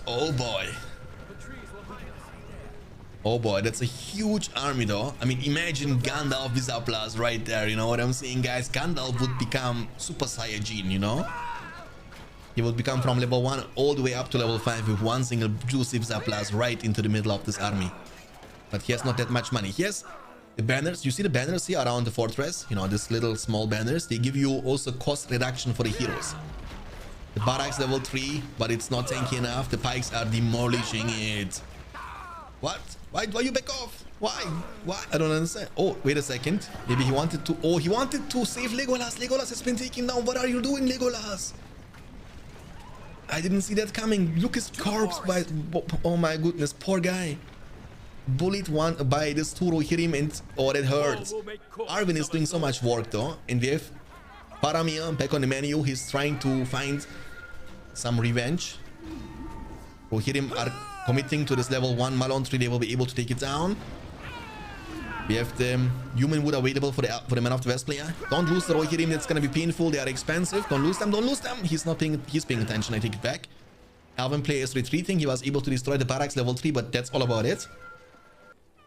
Oh boy. Oh boy, that's a huge army though. I mean, imagine Gandalf Visaplast right there, you know what I'm saying, guys? Gandalf would become Super Saiyajin, you know? He would become from level 1 all the way up to level 5 with one single juicy Visaplast right into the middle of this army. But he has not that much money. He has the banners. You see the banners here around the fortress? You know, these little small banners. They give you also cost reduction for the heroes. The barracks level 3, but it's not tanky enough. The pikes are demolishing it. What? Why you back off? Why? I don't understand. Oh, wait a second. Maybe he wanted to... Oh, he wanted to save Legolas. Legolas has been taken down. What are you doing, Legolas? I didn't see that coming. Look, his corpse by... Oh my goodness, poor guy. Bullied one by this two Rohirrim and... Oh, that hurts. Arwen is doing so much work though. And we have Faramir back on the menu. He's trying to find some revenge. Rohirrim are committing to this level 1 Malon tree. They will be able to take it down. We have the human wood available for the Man of the West player. Don't lose the Rohirrim. That's gonna be painful. They are expensive. Don't lose them. Don't lose them. He's paying attention. I take it back. Elven player is retreating. He was able to destroy the barracks level 3, but that's all about it.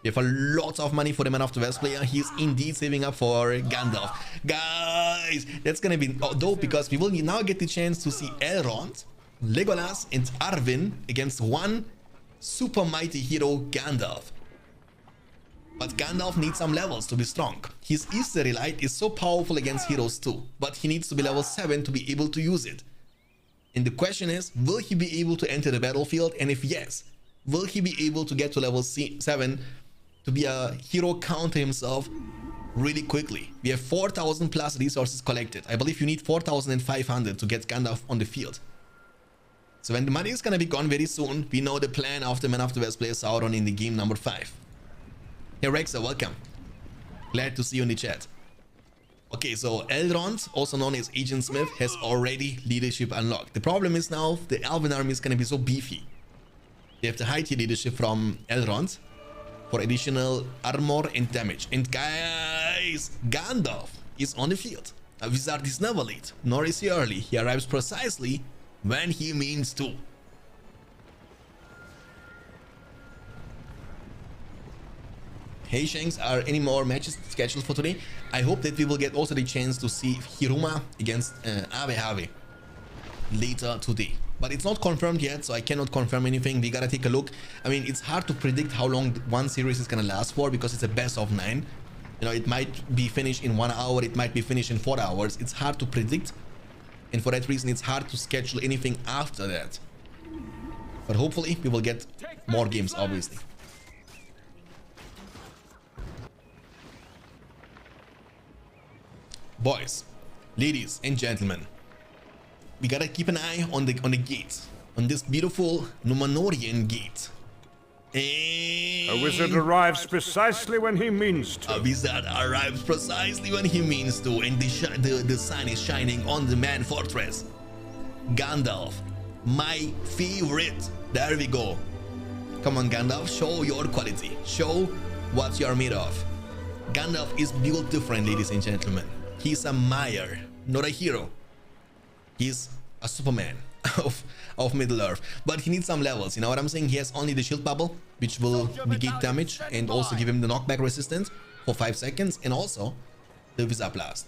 We have a lot of money for the Man of the West player. He's indeed saving up for Gandalf. Guys, that's gonna be dope because we will now get the chance to see Elrond, Legolas, and Arwen against one super mighty hero, Gandalf. But Gandalf needs some levels to be strong. His Easterly Light is so powerful against heroes too, but he needs to be level 7 to be able to use it. And the question is, will he be able to enter the battlefield? And if yes, will he be able to get to level 7 to be a hero counter himself really quickly? We have 4,000 plus resources collected. I believe you need 4,500 to get Gandalf on the field. So when the money is gonna be gone very soon, we know the plan of the Man of the West player Sauron in the game number 5. Hey Rexa, welcome. Glad to see you in the chat. Okay, so Elrond, also known as Agent Smith, has already leadership unlocked. The problem is now the Elven army is gonna be so beefy. They have the high tier leadership from Elrond for additional armor and damage. And guys, Gandalf is on the field. A wizard is never late, nor is he early. He arrives precisely when he means to. Hey Shanks, are any more matches scheduled for today? I hope that we will get also the chance to see Hiruma against Avehave later today. But it's not confirmed yet, so I cannot confirm anything. We gotta take a look. I mean, it's hard to predict how long one series is gonna last for because it's a best of 9. You know, it might be finished in 1 hour, it might be finished in 4 hours. It's hard to predict. And for that reason, it's hard to schedule anything after that. But hopefully, we will get more games, obviously. Boys, ladies and gentlemen, we gotta keep an eye on the gate, on this beautiful Numenorian gate. And a wizard arrives precisely when he means to. A wizard arrives precisely when he means to, and the sun is shining on the man fortress. Gandalf, my favorite. There we go. Come on, Gandalf, show your quality. Show what you are made of. Gandalf is built different, ladies and gentlemen. He's a Maiar, not a hero. He's a Superman of Middle-earth, but he needs some levels, you know what I'm saying? He has only the shield bubble, which will negate damage and also give him the knockback resistance for 5 seconds, and also the Visaplast.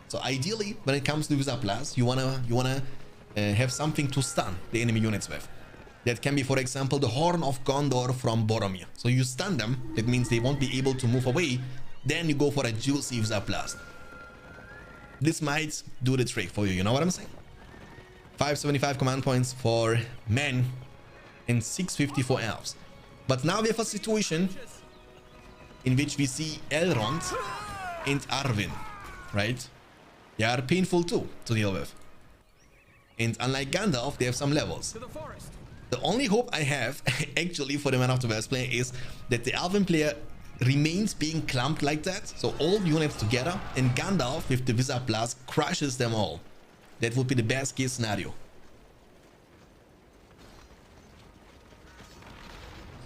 So ideally, when it comes to Visaplast, you wanna have something to stun the enemy units with. That can be, for example, the Horn of Gondor from Boromir. So you stun them, that means they won't be able to move away. Then you go for a Jewel Thieves Blast. This might do the trick for you, you know what I'm saying? 575 command points for men and 650 for elves. But now we have a situation in which we see Elrond and Arwen, right? They are painful too to deal with. And unlike Gandalf, they have some levels. The only hope I have actually for the Man of the West player is that the Elven player remains being clumped like that. So all units together, and Gandalf with the Wizard Blast crushes them all. That would be the best case scenario.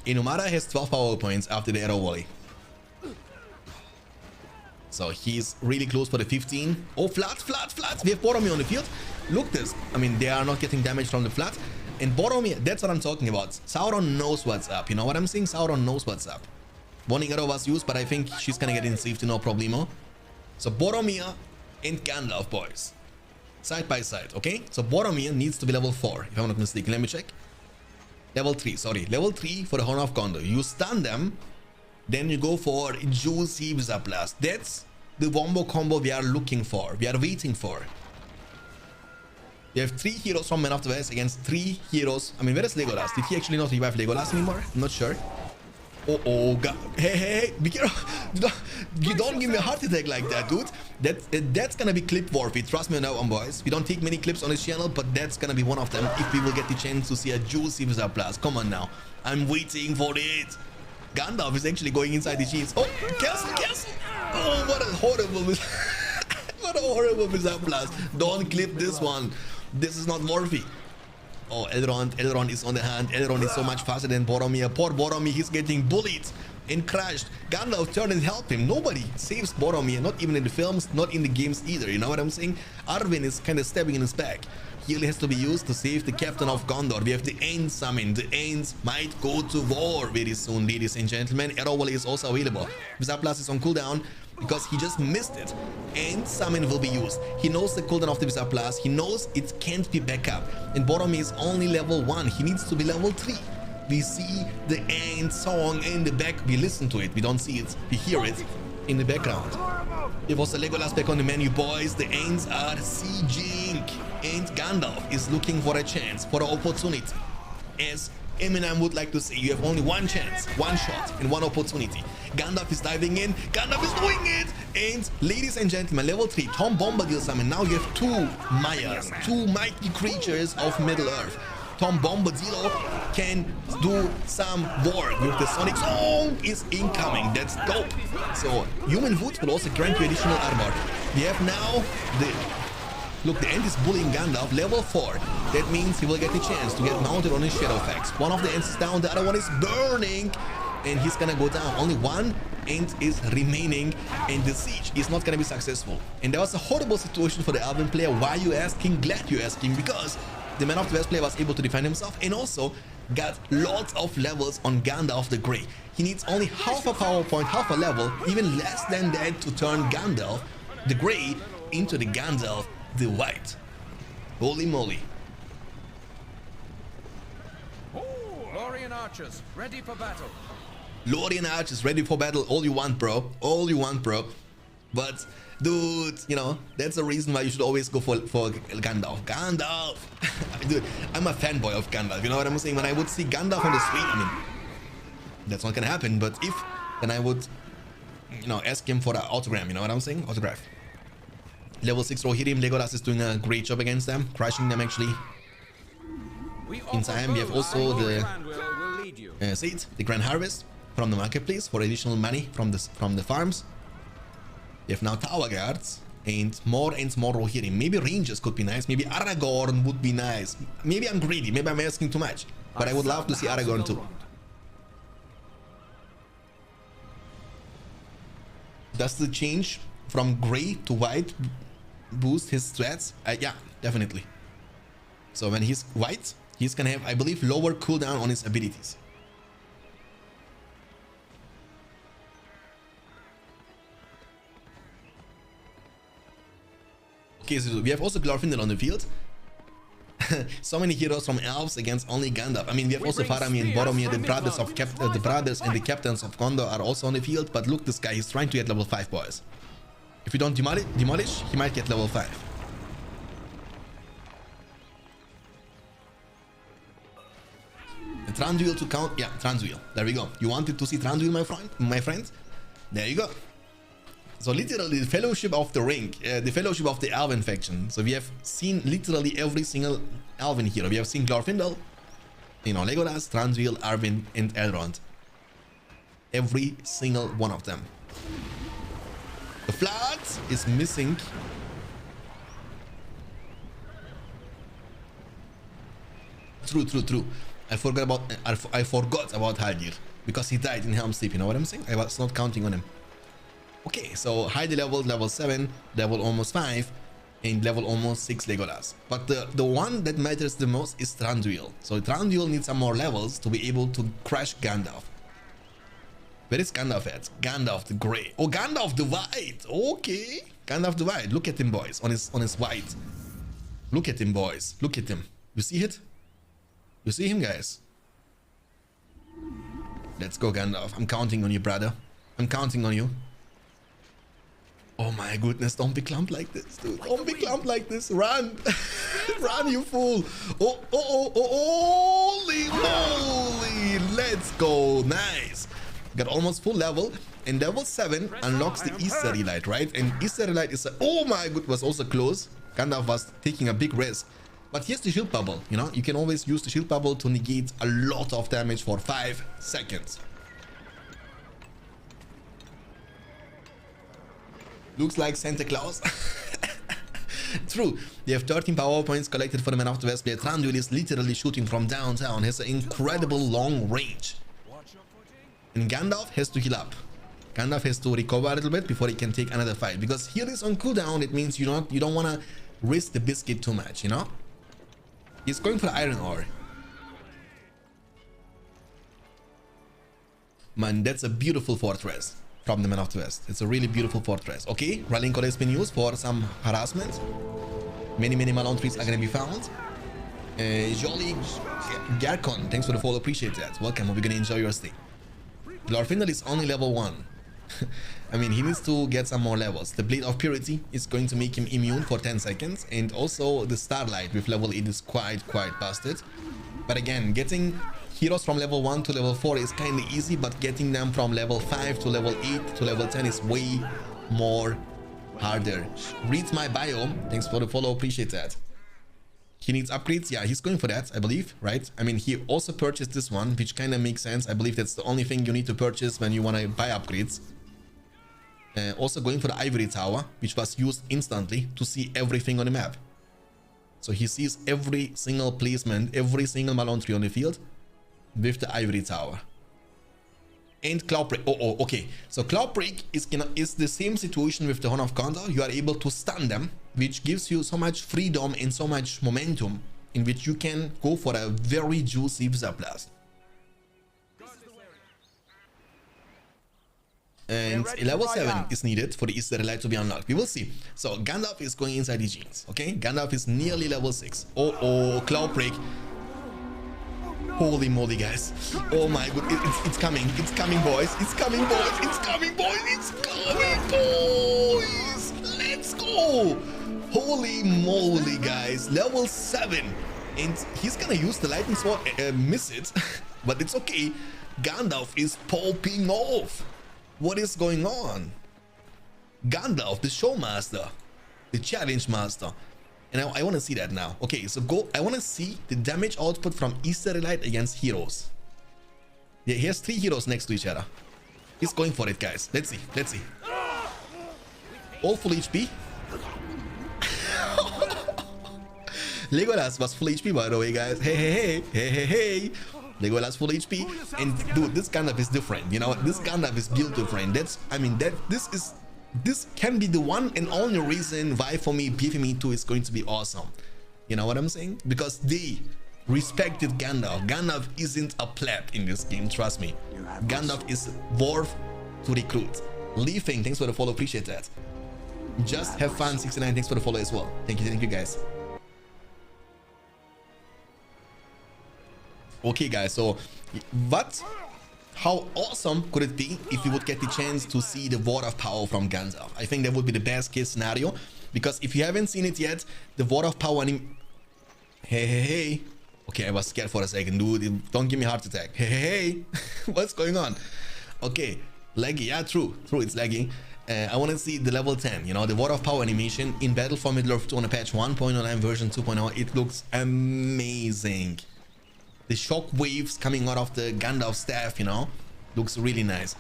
Inumara has 12 power points after the arrow volley. So he's really close for the 15. Oh, flat. We have Boromir on the field. Look this. I mean, they are not getting damage from the flat. And Boromir, that's what I'm talking about. Sauron knows what's up. You know what I'm saying? Sauron knows what's up. Warning arrow was used, but I think she's gonna get in safety, no problemo. So Boromir and Gandalf, boys. Side by side, okay? So Boromir needs to be level 4, if I'm not mistaken. Let me check. Level 3, sorry. Level 3 for the Horn of Gondor. You stun them, then you go for Jewel Thieves Blast. That's the wombo combo we are looking for. We are waiting for. We have 3 heroes from Man of the West against 3 heroes. I mean, where is Legolas? Did he actually not revive Legolas anymore? I'm not sure. Oh, God. Hey, be careful. You don't give me a heart attack like that, dude. That's gonna be clip worthy. Trust me on that one, boys. We don't take many clips on this channel, but that's gonna be one of them if we will get the chance to see a Jewel Thieves Blast. Come on now. I'm waiting for it. Gandalf is actually going inside the cheese. Oh, castle. Oh, what a horrible Wizard Blast. Don't clip this one. This is not worthy. Oh, Elrond is on the hand. Elrond is so much faster than Boromir. Poor Boromir, he's getting bullied and crushed. Gandalf turned and helped him. Nobody saves Boromir, not even in the films, not in the games either. You know what I'm saying? Arwen is kind of stabbing in his back. Heal has to be used to save the captain of Gondor. We have the Ains summoned. The Ains might go to war very soon, ladies and gentlemen. Arrow volley is also available. Wizard Blast is on cooldown because he just missed it. And summon will be used. He knows the cooldown of the Wizard Blast. He knows it can't be back up. And Boromir is only level 1. He needs to be level 3. We see the Ains song in the back. We listen to it. We don't see it. We hear it in the background. It was a Legolas back on the menu, boys. The Ains are sieging. And Gandalf is looking for a chance, for an opportunity. As Eminem would like to say, you have only one chance, one shot, and one opportunity. Gandalf is diving in. Gandalf is doing it. And ladies and gentlemen, level 3, Tom Bombadil summon. Now you have 2 Mayas, 2 mighty creatures of Middle-earth. Tom Bombadil can do some work with the Sonic Song is incoming. That's dope. So Human Wood will also grant you additional armor. We have now the... Look, the Ent is bullying Gandalf, level 4. That means he will get the chance to get mounted on his Shadowfax. One of the Ents is down, the other one is burning. And he's gonna go down. Only one Ent is remaining, and the siege is not gonna be successful. And that was a horrible situation for the Elven player. Why are you asking? Glad you're asking, because the Man of the West player was able to defend himself and also got lots of levels on Gandalf the Grey. He needs only half a power point, half a level, even less than that, to turn Gandalf the Grey into the Gandalf the White. Holy moly. Lorien archers, ready for battle. Lorien archers, ready for battle. All you want, bro. All you want, bro. But, dude, you know, that's the reason why you should always go for Gandalf. Gandalf! Dude, I'm a fanboy of Gandalf. You know what I'm saying? When I would see Gandalf on the street, I mean, that's not gonna happen. But if, then I would, you know, ask him for an autogram. You know what I'm saying? Autograph. Level 6 Rohirrim, Legolas is doing a great job against them, crushing them actually. In time, we have also the seed, the Grand Harvest from the marketplace for additional money from the farms. We have now Tower Guards and more Rohirrim. Maybe Rangers could be nice. Maybe Aragorn would be nice. Maybe I'm greedy. Maybe I'm asking too much. But I would love to see Aragorn too. Does the change from gray to white boost his strats? Yeah, definitely. So when he's white, he's gonna have, I believe, lower cooldown on his abilities. Okay, so we have also Glorfindel on the field. So many heroes from Elves against only Gandalf. I mean, we have also Faramir and Boromir, the brothers of the brothers and the captains of Gondor are also on the field. But look, this guy, he's trying to get level 5, boys. If you don't demolish, he might get level 5. The Thranduil to count. Yeah, Thranduil. There we go. You wanted to see Thranduil, my friend? There you go. So literally the Fellowship of the Ring, the Fellowship of the Elven faction. So we have seen literally every single Elven hero. We have seen Glorfindel, you know, Legolas, Thranduil, Arwen, and Elrond. Every single one of them. The Flood is missing. True. I forgot about Haldir because he died in Helm's Deep. You know what I'm saying? I was not counting on him. Okay, so Heidi level 7, level almost 5, and level almost 6 Legolas. But the one that matters the most is Thranduil. So Thranduil needs some more levels to be able to crash Gandalf. Where is Gandalf at? Gandalf the Grey. Oh, Gandalf the White. Okay, Gandalf the White. Look at him, boys. On his white. Look at him, boys. Look at him. You see it? You see him, guys? Let's go, Gandalf. I'm counting on you, brother. I'm counting on you. Oh my goodness, don't be clumped like this, dude. Don't be clumped like this. Run. Run, you fool. Holy moly. Let's go. Nice. Got almost full level. And level 7 unlocks the Easter Elite, right? And Easter Elite is oh my god, was also close. Gandalf was taking a big risk. But here's the shield bubble. You know, you can always use the shield bubble to negate a lot of damage for 5 seconds. Looks like Santa Claus. True. They have 13 power points collected for the Man of the West. Thranduil is literally shooting from downtown. Has an incredible long range. And Gandalf has to heal up. Gandalf has to recover a little bit before he can take another fight. Because heal is on cooldown. It means you don't want to risk the biscuit too much, you know? He's going for the iron ore. Man, that's a beautiful fortress from the Man of the West. It's a really beautiful fortress. Okay, rallying call has been used for some harassment. Many Malone trees are gonna be found. Jolly Garcon, thanks for the follow, appreciate that. Welcome, we're gonna enjoy your stay. Glorfindel is only level 1. I mean, he needs to get some more levels. The Blade of Purity is going to make him immune for 10 seconds. And also the Starlight with level 8 is quite busted. But again, getting heroes from level 1 to level 4 is kind of easy, but getting them from level 5 to level 8 to level 10 is way more harder. Reads my bio. Thanks for the follow, appreciate that. He needs upgrades. Yeah, he's going for that, I believe, right? I mean, he also purchased this one, which kind of makes sense. I believe that's the only thing you need to purchase when you want to buy upgrades. Also going for the Ivory Tower, which was used instantly to see everything on the map. So he sees every single placement, every single Malone tree on the field with the Ivory Tower. And Cloudbreak. Oh, okay. So Cloudbreak is the same situation with the Horn of Gondor. You are able to stun them, which gives you so much freedom and so much momentum in which you can go for a very juicy Wizard Blast. And level 7 is needed for the Easter Elite to be unlocked. We will see. So Gandalf is going inside the jeans. Okay, Gandalf is nearly level 6. Oh, Cloudbreak. Holy moly, guys. Oh my god, it's coming. It's coming, boys. It's coming, boys. It's coming, boys. It's coming, boys. Let's go. Holy moly, guys. Level 7. And he's gonna use the lightning sword, miss it. But it's okay. Gandalf is popping off. What is going on? Gandalf, the showmaster, the challenge master. And I want to see that now. Okay, so I want to see the damage output from Easter Elite against heroes. Yeah, he has 3 heroes next to each other. He's going for it, guys. Let's see. All full HP. Legolas was full HP, by the way, guys. Hey. Legolas full HP. And dude, this Gandalf is different. You know, this Gandalf is built different. This can be the one and only reason why for me BFME 2 is going to be awesome. You know what I'm saying? Because they respected Gandalf. Gandalf isn't a pleb in this game, trust me. Gandalf is worth to recruit. Leafing, thanks for the follow, appreciate that. Just have fun 69, thanks for the follow as well. Thank you guys. Okay, guys, so how awesome could it be if we would get the chance to see the Word of Power from Gandalf? I think that would be the best case scenario, because if you haven't seen it yet, the Word of Power hey. Okay, I was scared for a second, dude. Don't give me a heart attack. Hey. What's going on? Okay, laggy. Yeah, true, it's laggy. I want to see the level 10, you know, the Word of Power animation in Battle for Middle-earth 2 on a patch 1.09 version 2.0. It looks amazing. The shock waves coming out of the Gandalf staff, you know, looks really nice.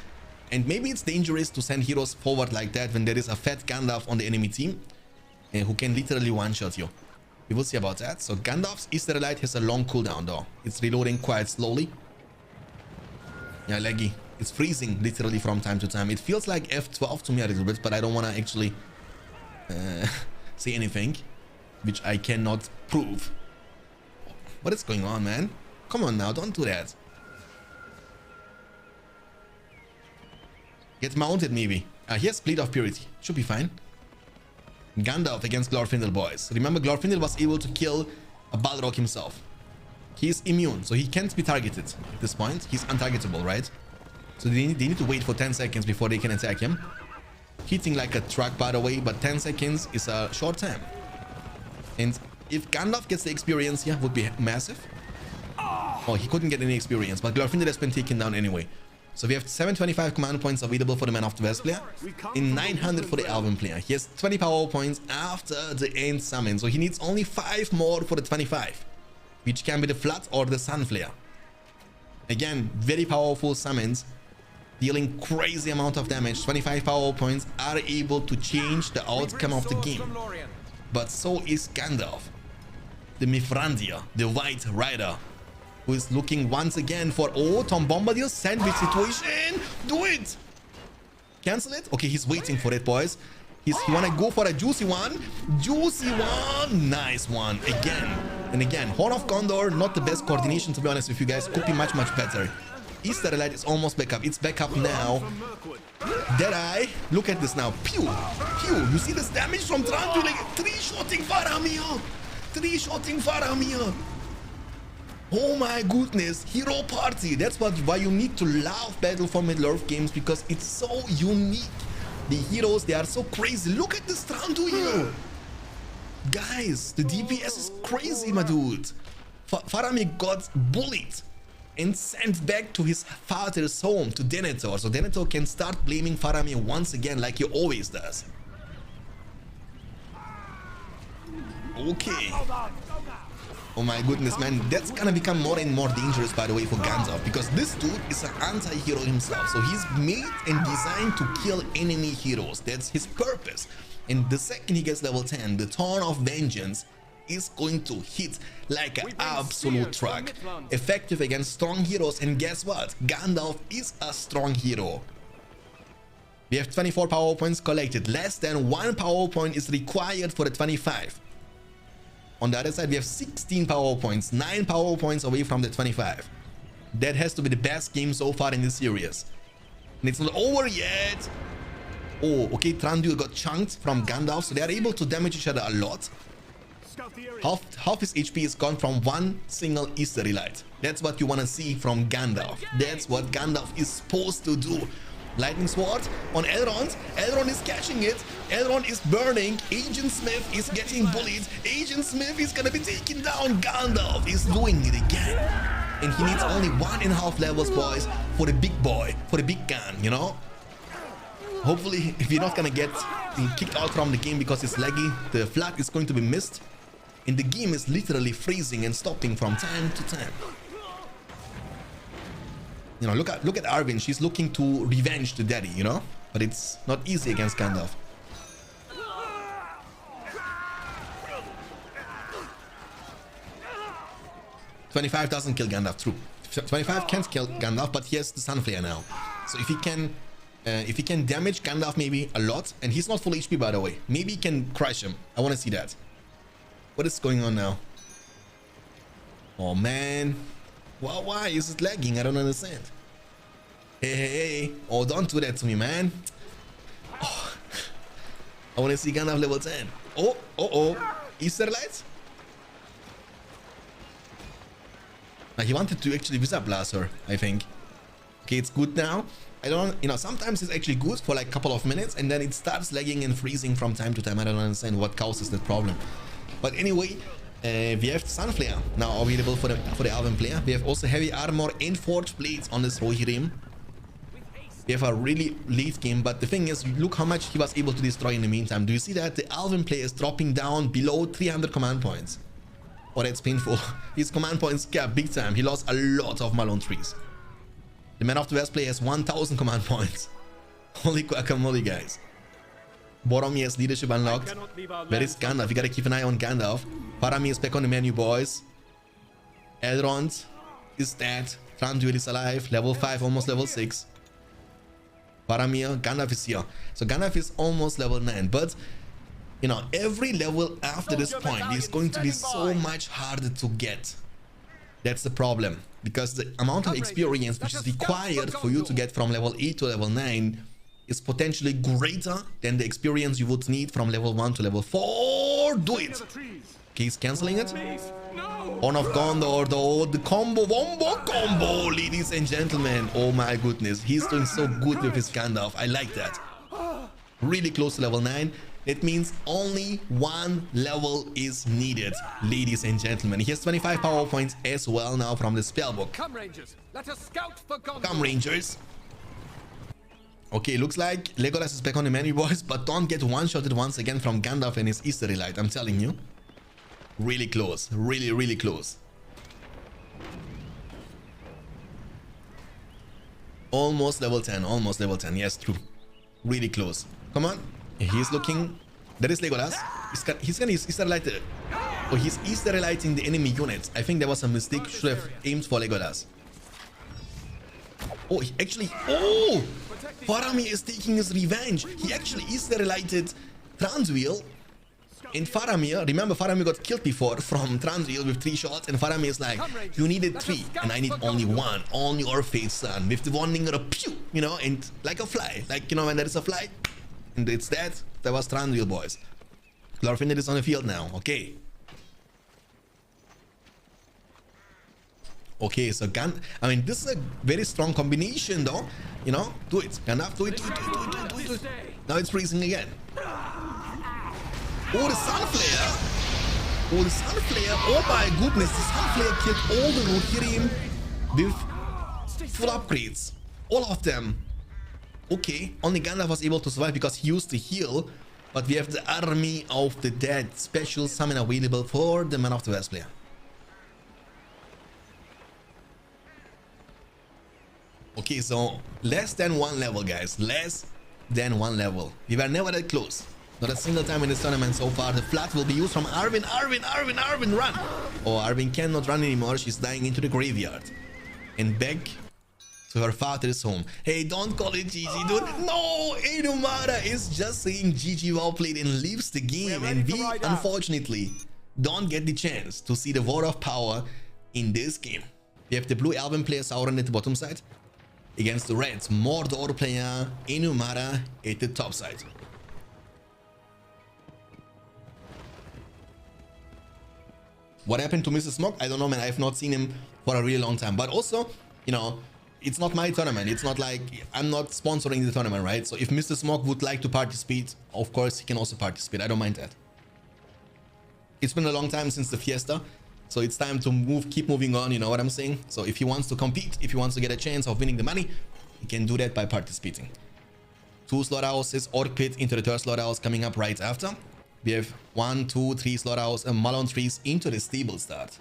And maybe it's dangerous to send heroes forward like that when there is a fat Gandalf on the enemy team who can literally one-shot you. We will see about that. So Gandalf's Easterlight has a long cooldown though. It's reloading quite slowly. Yeah, laggy. It's freezing literally from time to time. It feels like F12 to me a little bit, but I don't want to actually say anything, which I cannot prove. What is going on, man? Come on now, don't do that. Get mounted maybe. He has Bleed of Purity. Should be fine. Gandalf against Glorfindel, boys. Remember, Glorfindel was able to kill a Balrog himself. He is immune, so he can't be targeted at this point. He's untargetable, right? So they need to wait for 10 seconds before they can attack him. Hitting like a truck, by the way, but 10 seconds is a short time. And if Gandalf gets the experience here, would be massive. Oh, he couldn't get any experience, but Glorfindel has been taken down anyway. So we have 725 command points available for the Man of the West player and 900 for the Elven player. He has 20 power points after the end summon, so he needs only 5 more for the 25, which can be the Flood or the Sun Flare. Again, very powerful summons, dealing crazy amount of damage. 25 power points are able to change the outcome of the game. But so is Gandalf, the Mithrandir, the White Rider, who is looking once again for, oh, Tom Bombadil sandwich situation. Do it. Cancel it. Okay, he's waiting for it, boys. He wanna go for a juicy one. Nice one again and again. Horn of Gondor, not the best coordination, to be honest with you guys. Could be much better. Easterlight is almost back up. It's back up now. Deadeye, look at this now. Pew. You see this damage from Trandu, like 3-shotting Faramir. 3-shotting Faramir. Oh my goodness, hero party. That's why you need to love Battle for Middle-earth games, because it's so unique. The heroes, they are so crazy. Look at this Trandu here. Guys, the DPS is crazy, my dude. Faramir got bullied and sent back to his father's home, to Denethor. So Denethor can start blaming Faramir once again, like he always does. Okay. Oh my goodness, man, that's gonna become more and more dangerous, by the way, for Gandalf, because this dude is an anti-hero himself. So he's made and designed to kill enemy heroes. That's his purpose. And the second he gets level 10, the Thorn of Vengeance is going to hit like an absolute truck. Effective against strong heroes, and guess what? Gandalf is a strong hero. We have 24 power points collected. Less than 1 power point is required for the 25. On the other side, we have 16 power points, 9 power points away from the 25. That has to be the best game so far in this series. And it's not over yet. Oh, okay, Trandur got chunked from Gandalf, so they are able to damage each other a lot. Half his HP is gone from one single Easterlight. That's what you want to see from Gandalf. That's what Gandalf is supposed to do. Lightning Sword on Elrond. Elrond is catching it. Elrond is burning. Agent Smith is getting bullied. Agent Smith is gonna be taken down. Gandalf is doing it again. And he needs only 1.5 levels, boys, for the big boy, for the big gun, you know? Hopefully, if you're not gonna get kicked out from the game because it's laggy, the flag is going to be missed. And the game is literally freezing and stopping from time to time. You know, look at Arwen. She's looking to revenge the daddy, you know? But it's not easy against Gandalf. 25 doesn't kill Gandalf, true. 25 can't kill Gandalf, but he has the Sunflare now. So if he can damage Gandalf maybe a lot, and he's not full HP, by the way, maybe he can crush him. I want to see that. What is going on now? Oh man. Why is it lagging? I don't understand. Hey. Oh, don't do that to me, man. Oh. I want to see Gandalf level 10. Oh. Easterlights? He wanted to actually Wizard Blast her, I think. Okay, it's good now. I don't, you know, sometimes it's actually good for like a couple of minutes and then it starts lagging and freezing from time to time. I don't understand what causes that problem. But anyway, we have Sunflare now available for the Elven player. We have also heavy armor and forged blades on this Rohirrim. We have a really late game, but the thing is, look how much he was able to destroy in the meantime. Do you see that? The Elven player is dropping down below 300 command points. Oh, that's painful. His command points capped big time. He lost a lot of Malone trees. The Man of the West player has 1000 command points. Holy guacamole, guys. Boromir has leadership unlocked. Where is Gandalf? We gotta keep an eye on Gandalf. Faramir is back on the menu, boys. Elrond is dead. Thranduil is alive. Level 5, almost level 6. Faramir, Gandalf is here. So Gandalf is almost level 9. But, you know, every level after this point is going to be so much harder to get. That's the problem. Because the amount of experience which is required for you to get from level 8 to level 9 is potentially greater than the experience you would need from level 1 to level 4. Do it! Okay, he's cancelling it. Horn of Gondor, though. The wombo combo, ladies and gentlemen. Oh my goodness. He's doing so good with his Gandalf. I like that. Really close to level 9. That means only one level is needed, ladies and gentlemen. He has 25 power points as well now from the spellbook. Come, Rangers. Let us scout for Gondor. Come, Rangers. Okay, looks like Legolas is back on the menu, boys, but don't get one-shotted once again from Gandalf and his Easter Elite, I'm telling you. Really close. Really, really close. Almost level 10. Almost level 10. Yes, true. Really close. Come on. He's looking. That is Legolas. He's gonna Easter Elite. Oh, he's Easter Eliting the enemy units. I think there was a mistake. Should have aimed for Legolas. Oh, he actually. Oh! Faramir is taking his revenge. He actually Easter Elited Thranduil. And Faramir, remember Faramir got killed before from Thranduil with 3 shots, and Faramir is like, you needed 3 and I need only 1 on your face, son, with the one finger, pew, you know, and like a fly, like, you know, when there is a fly and it's that was Thranduil, boys. Glorfindel is on the field now. Okay, so I mean, this is a very strong combination though, you know. Do it, Gandalf, do it. Now it's freezing again. Oh, the Sunflare! Oh, the Sunflare! Oh my goodness, the Sunflare killed all the Rohirrim with full upgrades. All of them. Okay, only Gandalf was able to survive because he used the heal. But we have the Army of the Dead special summon available for the Man of the West player. Okay, so less than 1 level, guys. Less than 1 level. We were never that close. Not a single time in this tournament so far. The flood will be used from Arwen. Arwen, run! Oh, Arwen cannot run anymore. She's dying into the graveyard. And back to her father's home. Hey, don't call it GG, dude. No! Inumara is just saying GG, well played, and leaves the game. And we, unfortunately, don't get the chance to see the War of Power in this game. We have the blue Elven player Sauron at the bottom side against the red Mordor player Inumara at the top side. What happened to Mr. Smog? I don't know, man. I have not seen him for a really long time. But also, you know, it's not my tournament. It's not like I'm not sponsoring the tournament, right? So if Mr. Smog would like to participate, of course, he can also participate. I don't mind that. It's been a long time since the Fiesta. So it's time to keep moving on, you know what I'm saying? So if he wants to compete, if he wants to get a chance of winning the money, he can do that by participating. 2 slaughterhouses, Orc Pit into the 3rd slaughterhouse coming up right after. We have 1, 2, 3 slaughterhouse and Malon trees into the stable start.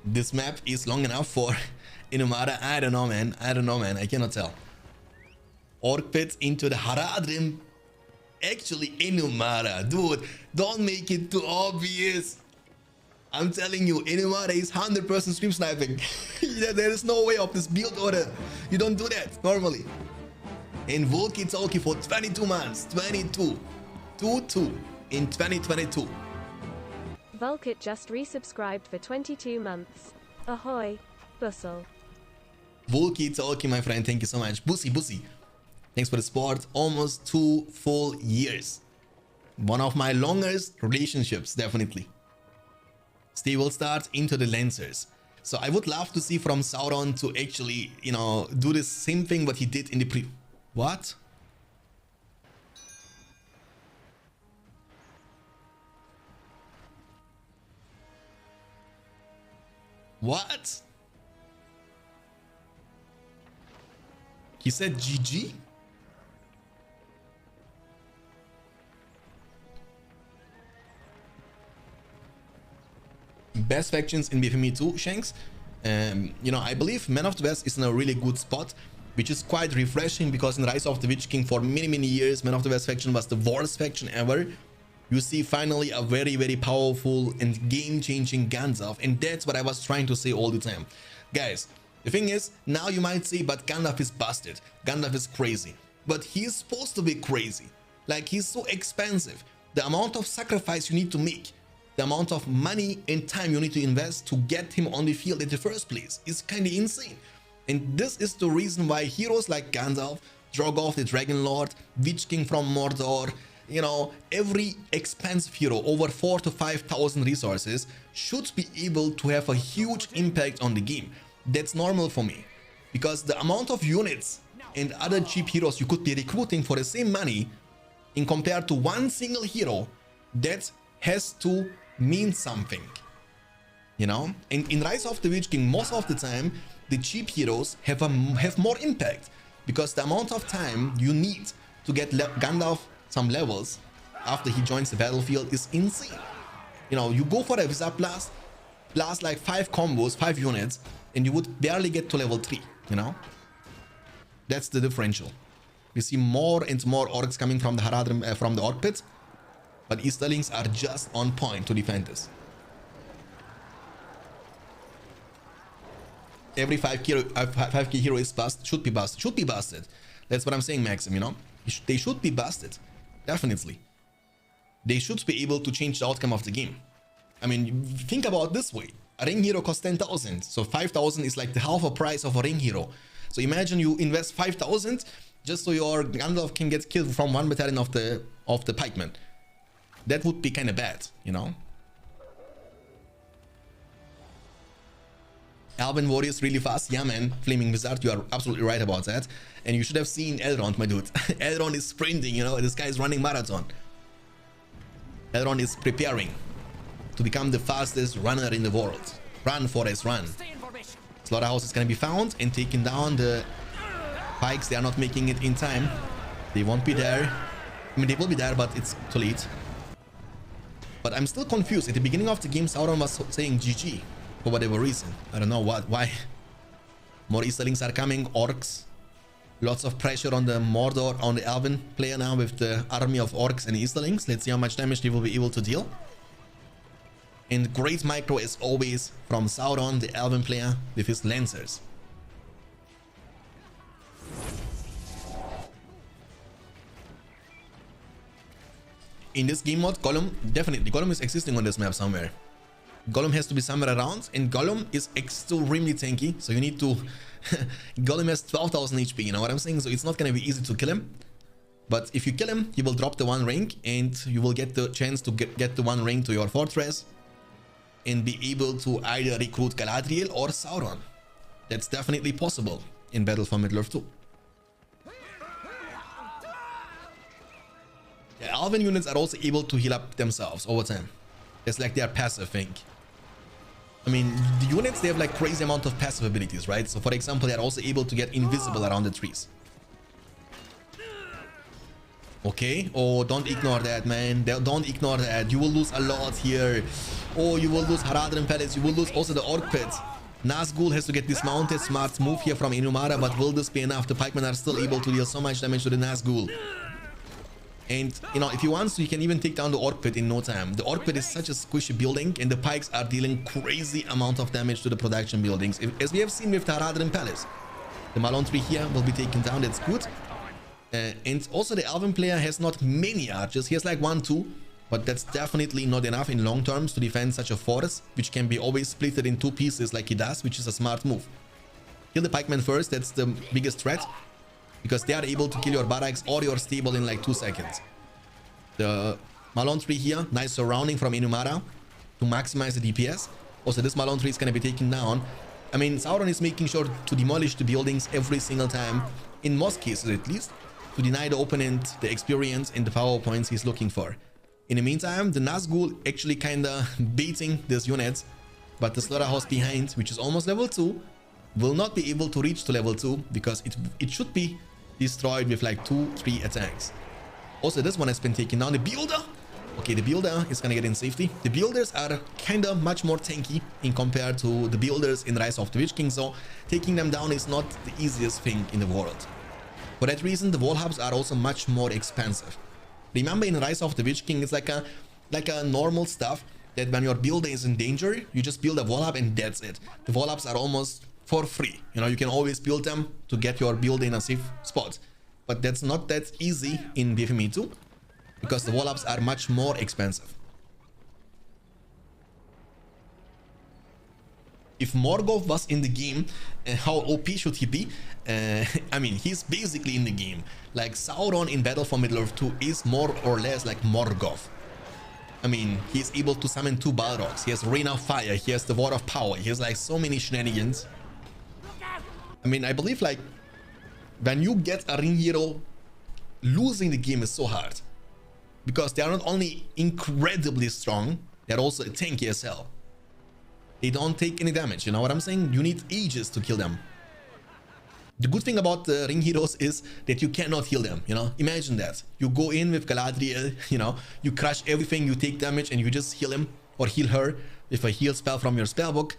This map is long enough for Inumara. I don't know, man. I cannot tell. Orc Pit into the Haradrim. Actually, Inumara. Dude, don't make it too obvious. I'm telling you, Inumara is 100% stream sniping. There is no way of this build order. You don't do that normally. And Volki Tolki for 22 months. 22. 2-2 in 2022. Volkit just resubscribed for 22 months. Ahoy, Bussel. Volki Tolki, my friend, thank you so much. Bussy. Thanks for the support. Almost 2 full years. One of my longest relationships, definitely. Stable start into the Lancers. So I would love to see from Sauron to actually, you know, do the same thing what he did in the What? What? He said GG? Best factions in BFME 2, Shanks. You know, I believe Man of the West is in a really good spot, which is quite refreshing because in Rise of the Witch King for many years, Man of the West faction was the worst faction ever. You see finally a very powerful and game-changing Gandalf, and that's what I was trying to say all the time. Guys, the thing is, now you might say, but Gandalf is busted, Gandalf is crazy. But he is supposed to be crazy. Like, he's so expensive. The amount of sacrifice you need to make, the amount of money and time you need to invest to get him on the field in the first place is kind of insane. And this is the reason why heroes like Gandalf, Drogoth the Dragon Lord, Witch King from Mordor, you know, every expensive hero over 4,000 to 5,000 resources should be able to have a huge impact on the game. That's normal for me, because the amount of units and other cheap heroes you could be recruiting for the same money in compared to one single hero, that has to mean something, you know. And in Rise of the Witch King, most of the time the cheap heroes have more impact, because the amount of time you need to get Gandalf some levels after he joins the battlefield is insane. You know, you go for a Wizard Blast like 5 combos, 5 units, and you would barely get to level 3, you know. That's the differential. We see more and more orcs coming from the Haradrim, from the Orc Pit, but Easterlings are just on point to defend this. Every 5k hero is should be busted. That's what I'm saying, Maxim, you know. They should be busted. Definitely. They should be able to change the outcome of the game. I mean, think about it this way. A ring hero costs 10,000. So 5,000 is like the half a price of a ring hero. So imagine you invest 5,000 just so your Gandalf can get killed from one battalion of the pikemen. That would be kind of bad, you know. Elven warriors really fast. Yeah, man. Flaming Wizard, you are absolutely right about that. And you should have seen Elrond, my dude. Elrond is sprinting, you know. This guy is running marathon. Elrond is preparing to become the fastest runner in the world. Run, Forest, run. Slaughterhouse is going to be found and taken down. The pikes, they are not making it in time. They won't be there. I mean, they will be there, but it's too late. But I'm still confused. At the beginning of the game, Sauron was saying GG. For whatever reason. I don't know why. More Easterlings are coming, orcs. Lots of pressure on the Mordor, on the Elven player now with the army of orcs and Easterlings. Let's see how much damage they will be able to deal. And great micro as always from Sauron, the Elven player, with his Lancers. In this game mode, Gollum, definitely, Gollum is existing on this map somewhere. Gollum has to be somewhere around, and Gollum is extremely tanky, so you need to... Gollum has 12,000 HP, you know what I'm saying? So it's not gonna be easy to kill him. But if you kill him, he will drop the 1 ring, and you will get the chance to get the 1 ring to your fortress and be able to either recruit Galadriel or Sauron. That's definitely possible in Battle for Middle-earth 2. The Elven units are also able to heal up themselves over time. It's like their passive thing. I mean, the units, they have like crazy amount of passive abilities, right? So for example, they are also able to get invisible around the trees. Okay. Oh, don't ignore that, man. Don't ignore that. You will lose a lot here. Oh, you will lose Haradrim Palace. You will lose also the Orc Pit. Nazgul has to get dismounted. Smart move here from Inumara, but will this be enough? The pikemen are still able to deal so much damage to the Nazgul. And, you know, if you want to, you can even take down the Orc Pit in no time. The Orc Pit is such a squishy building, and the pikes are dealing crazy amount of damage to the production buildings, as we have seen with the Haradrim Palace. The Malon tree here will be taken down. That's good. And also the Elven player has not many archers. He has like 1, 2, but that's definitely not enough in long terms to defend such a forest, which can be always splitted in 2 pieces like he does, which is a smart move. Kill the pikemen first. That's the biggest threat, because they are able to kill your barracks or your stable in like 2 seconds. The Malon tree here, nice surrounding from Inumara to maximize the DPS. Also, this Malon tree is going to be taken down. I mean, Sauron is making sure to demolish the buildings every single time, in most cases at least, to deny the opponent the experience and the power points he's looking for. In the meantime, the Nazgul actually kinda beating these units, but the slaughterhouse behind, which is almost level 2, will not be able to reach to level 2 because it should be destroyed with like 2-3 attacks. Also, this one has been taken down. The builder, okay, the builder is gonna get in safety. The builders are kinda much more tanky in compared to the builders in Rise of the Witch King, so taking them down is not the easiest thing in the world. For that reason, the wall hubs are also much more expensive. Remember, in Rise of the Witch King, it's like a normal stuff that when your builder is in danger, you just build a wall hub and that's it. The wall hubs are almost for free. You know, you can always build them to get your builder in a safe spot. But that's not that easy in BFME 2 because the wall hubs are much more expensive. If Morgoth was in the game, how OP should he be? I mean, he's basically in the game. Like Sauron in Battle for Middle-earth 2 is more or less like Morgoth. I mean, he's able to summon 2 Balrogs. He has Rain of Fire. He has the Word of Power. He has like so many shenanigans. I mean, I believe like when you get a ring hero, losing the game is so hard. Because they are not only incredibly strong, they're also tanky as hell. They don't take any damage, you know what I'm saying? You need ages to kill them. The good thing about the ring heroes is that you cannot heal them, you know? Imagine that. You go in with Galadriel, you know, you crush everything, you take damage, and you just heal him or heal her with a heal spell from your spellbook.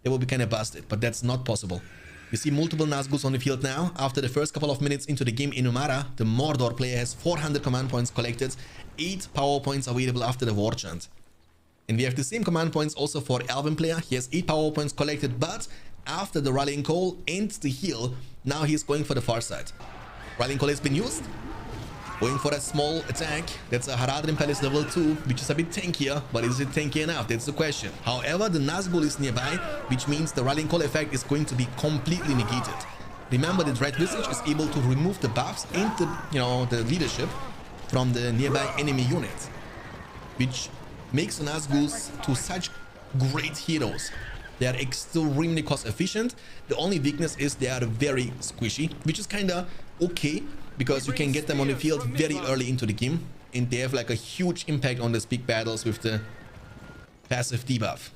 It will be kind of busted, but that's not possible. You see multiple Nazguls on the field now. After the first couple of minutes into the game, Inumara, the Mordor player, has 400 command points collected, 8 power points available after the war chant. And we have the same command points also for Elven player. He has 8 power points collected, but after the Rallying Call and the heal, now he's going for the far side. Rallying Call has been used. Going for a small attack. That's a Haradrim Palace level 2, which is a bit tankier, but is it tanky enough? That's the question. However, the Nazgul is nearby, which means the Rallying Call effect is going to be completely negated. Remember, the Dread Visage is able to remove the buffs and the, you know, the leadership from the nearby enemy units, which makes the Nazguls to such great heroes. They are extremely cost efficient. The only weakness is they are very squishy, which is kind of okay because you can get them on the field very early into the game and they have like a huge impact on the big battles with the passive debuff.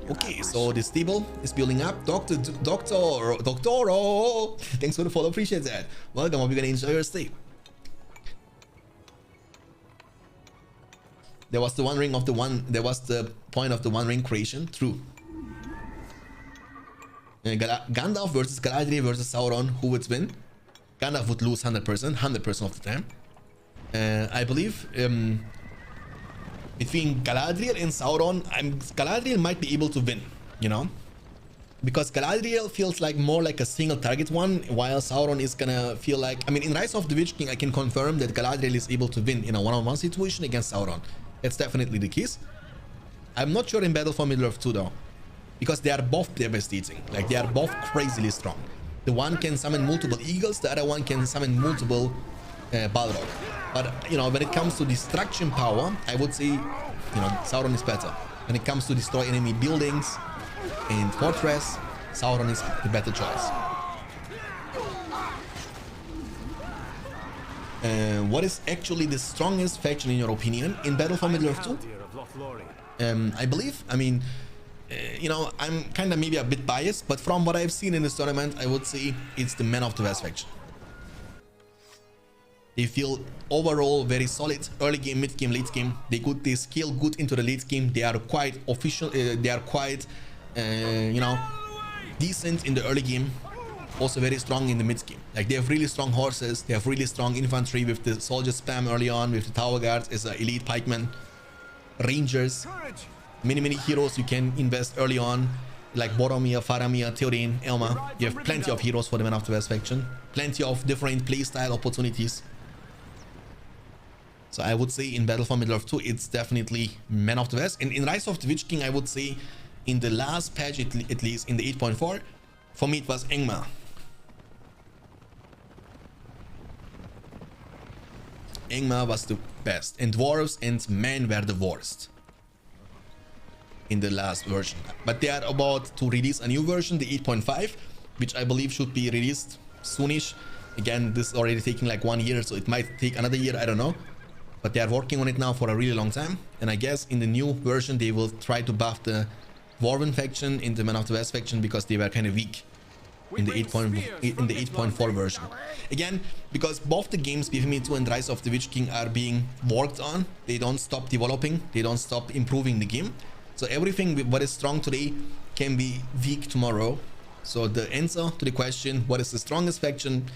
Okay, so the stable is building up. Doctoro, thanks for the follow, appreciate that. Welcome, hope you're gonna enjoy your stay. There was the one ring of the one. There was the point of the one ring creation. True. Gandalf versus Galadriel versus Sauron. Who would win? Gandalf would lose 100% of the time. I believe between Galadriel and Sauron, Galadriel might be able to win. You know, because Galadriel feels like more like a single target one, while Sauron is gonna feel like. I mean, in Rise of the Witch King, I can confirm that Galadriel is able to win in a one-on-one situation against Sauron. That's definitely the case. I'm not sure in Battle for Middle-earth 2 though, because they are both devastating. Like, they are both crazily strong. The one can summon multiple eagles, the other one can summon multiple Balrog. But, you know, when it comes to destruction power, I would say, you know, Sauron is better. When it comes to destroy enemy buildings and fortress, Sauron is the better choice. What is actually the strongest faction in your opinion in Battle for Middle-earth 2? I believe, I mean, you know, I'm kind of maybe a bit biased, but from what I've seen in this tournament, I would say it's the Men of the West faction. They feel overall very solid early game, mid game, late game. They scale good into the late game. They are quite official. They are quite, you know, decent in the early game. Also very strong in the mid game. Like, they have really strong horses. They have really strong infantry with the soldier spam early on, with the tower guards as an elite pikeman, rangers, many heroes you can invest early on, like Boromir, Faramir, Theoden, Elma. You have plenty of heroes for the Men of the West faction. Plenty of different playstyle opportunities. So I would say in Battle for Middle-earth 2, it's definitely Men of the West. And in Rise of the Witch King, I would say in the last patch, at least in the 8.4, for me it was Angmar. Angmar was the best, and dwarves and men were the worst in the last version. But they are about to release a new version, the 8.5, which I believe should be released soonish. Again, this is already taking like 1 year, so it might take another year, I don't know. But they are working on it now for a really long time, and I guess in the new version they will try to buff the Dwarven faction and the Man of the West faction, because they were kind of weak in the 8.4 version. Again, because both the games BFME 2 and Rise of the Witch King are being worked on, they don't stop developing, they don't stop improving the game. So everything what is strong today can be weak tomorrow. So the answer to the question, what is the strongest faction,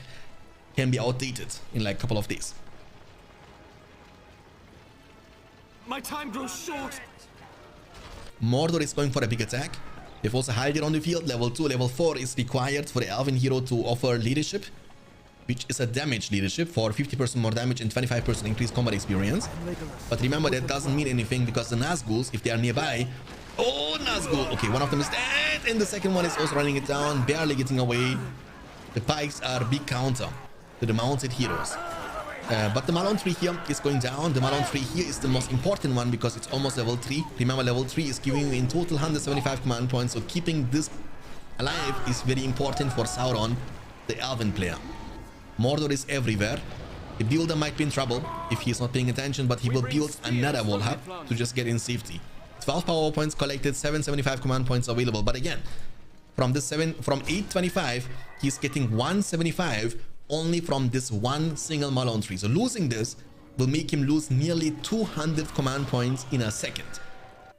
can be outdated in like a couple of days. My time grows short. Mordor is going for a big attack. They've also hidden on the field. Level 2, level 4 is required for the Elven hero to offer leadership, which is a damage leadership for 50% more damage and 25% increased combat experience. But remember, that doesn't mean anything, because the Nazguls, if they are nearby... Oh, Nazgul! Okay, one of them is dead, and the second one is also running it down, barely getting away. The pikes are big counter to the mounted heroes. But the Malon tree here is going down. The Malon tree here is the most important one, because it's almost level 3. Remember, level 3 is giving you in total 175 command points, so keeping this alive is very important for Sauron, the Elven player. Mordor is everywhere. The builder might be in trouble if he's not paying attention, but he will build another wall hub to just get in safety. 12 power points collected, 775 command points available. But again, from 825, he's getting 175 only from this one single Malon tree. So losing this will make him lose nearly 200 command points in a second.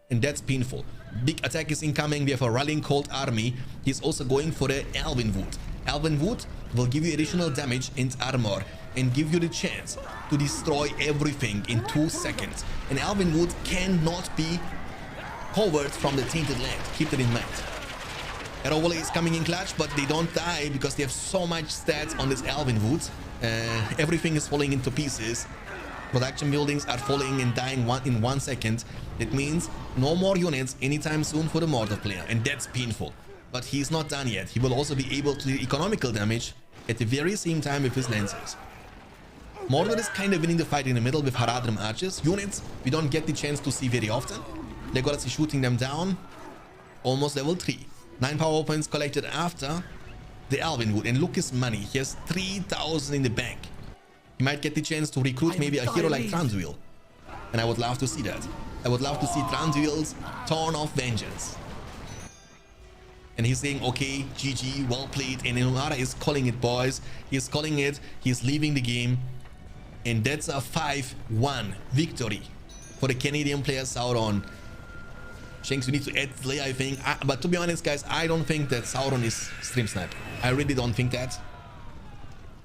And that's painful. Big attack is incoming. We have a Rallying Cold army. He's also going for the Elven Wood. Elven Wood will give you additional damage and armor and give you the chance to destroy everything in 2 seconds. And Elven Wood cannot be covered from the Tainted Land. Keep that in mind. Arrow Volley is coming in clutch, but they don't die because they have so much stats on this Elven Wood. Everything is falling into pieces. Production buildings are falling and dying in 1 second. It means no more units anytime soon for the Mordor player, and that's painful. But he's not done yet. He will also be able to do economical damage at the very same time with his lancers. Mordor is kind of winning the fight in the middle with Haradrim archers. Units we don't get the chance to see very often. Legolas is shooting them down. Almost level 3. 9 power points collected after the Elven Wood. And look his money. He has 3,000 in the bank. He might get the chance to recruit maybe a hero like Thranduil. And I would love to see that. I would love to see Thranduil's Torn of Vengeance. And he's saying, okay, GG, well played. And Inumara is calling it, boys. He's calling it. He's leaving the game. And that's a 5-1 victory for the Canadian player Sauron. Shanks, we need to add delay, I think. But to be honest, guys, I don't think that Sauron is stream sniping. I really don't think that.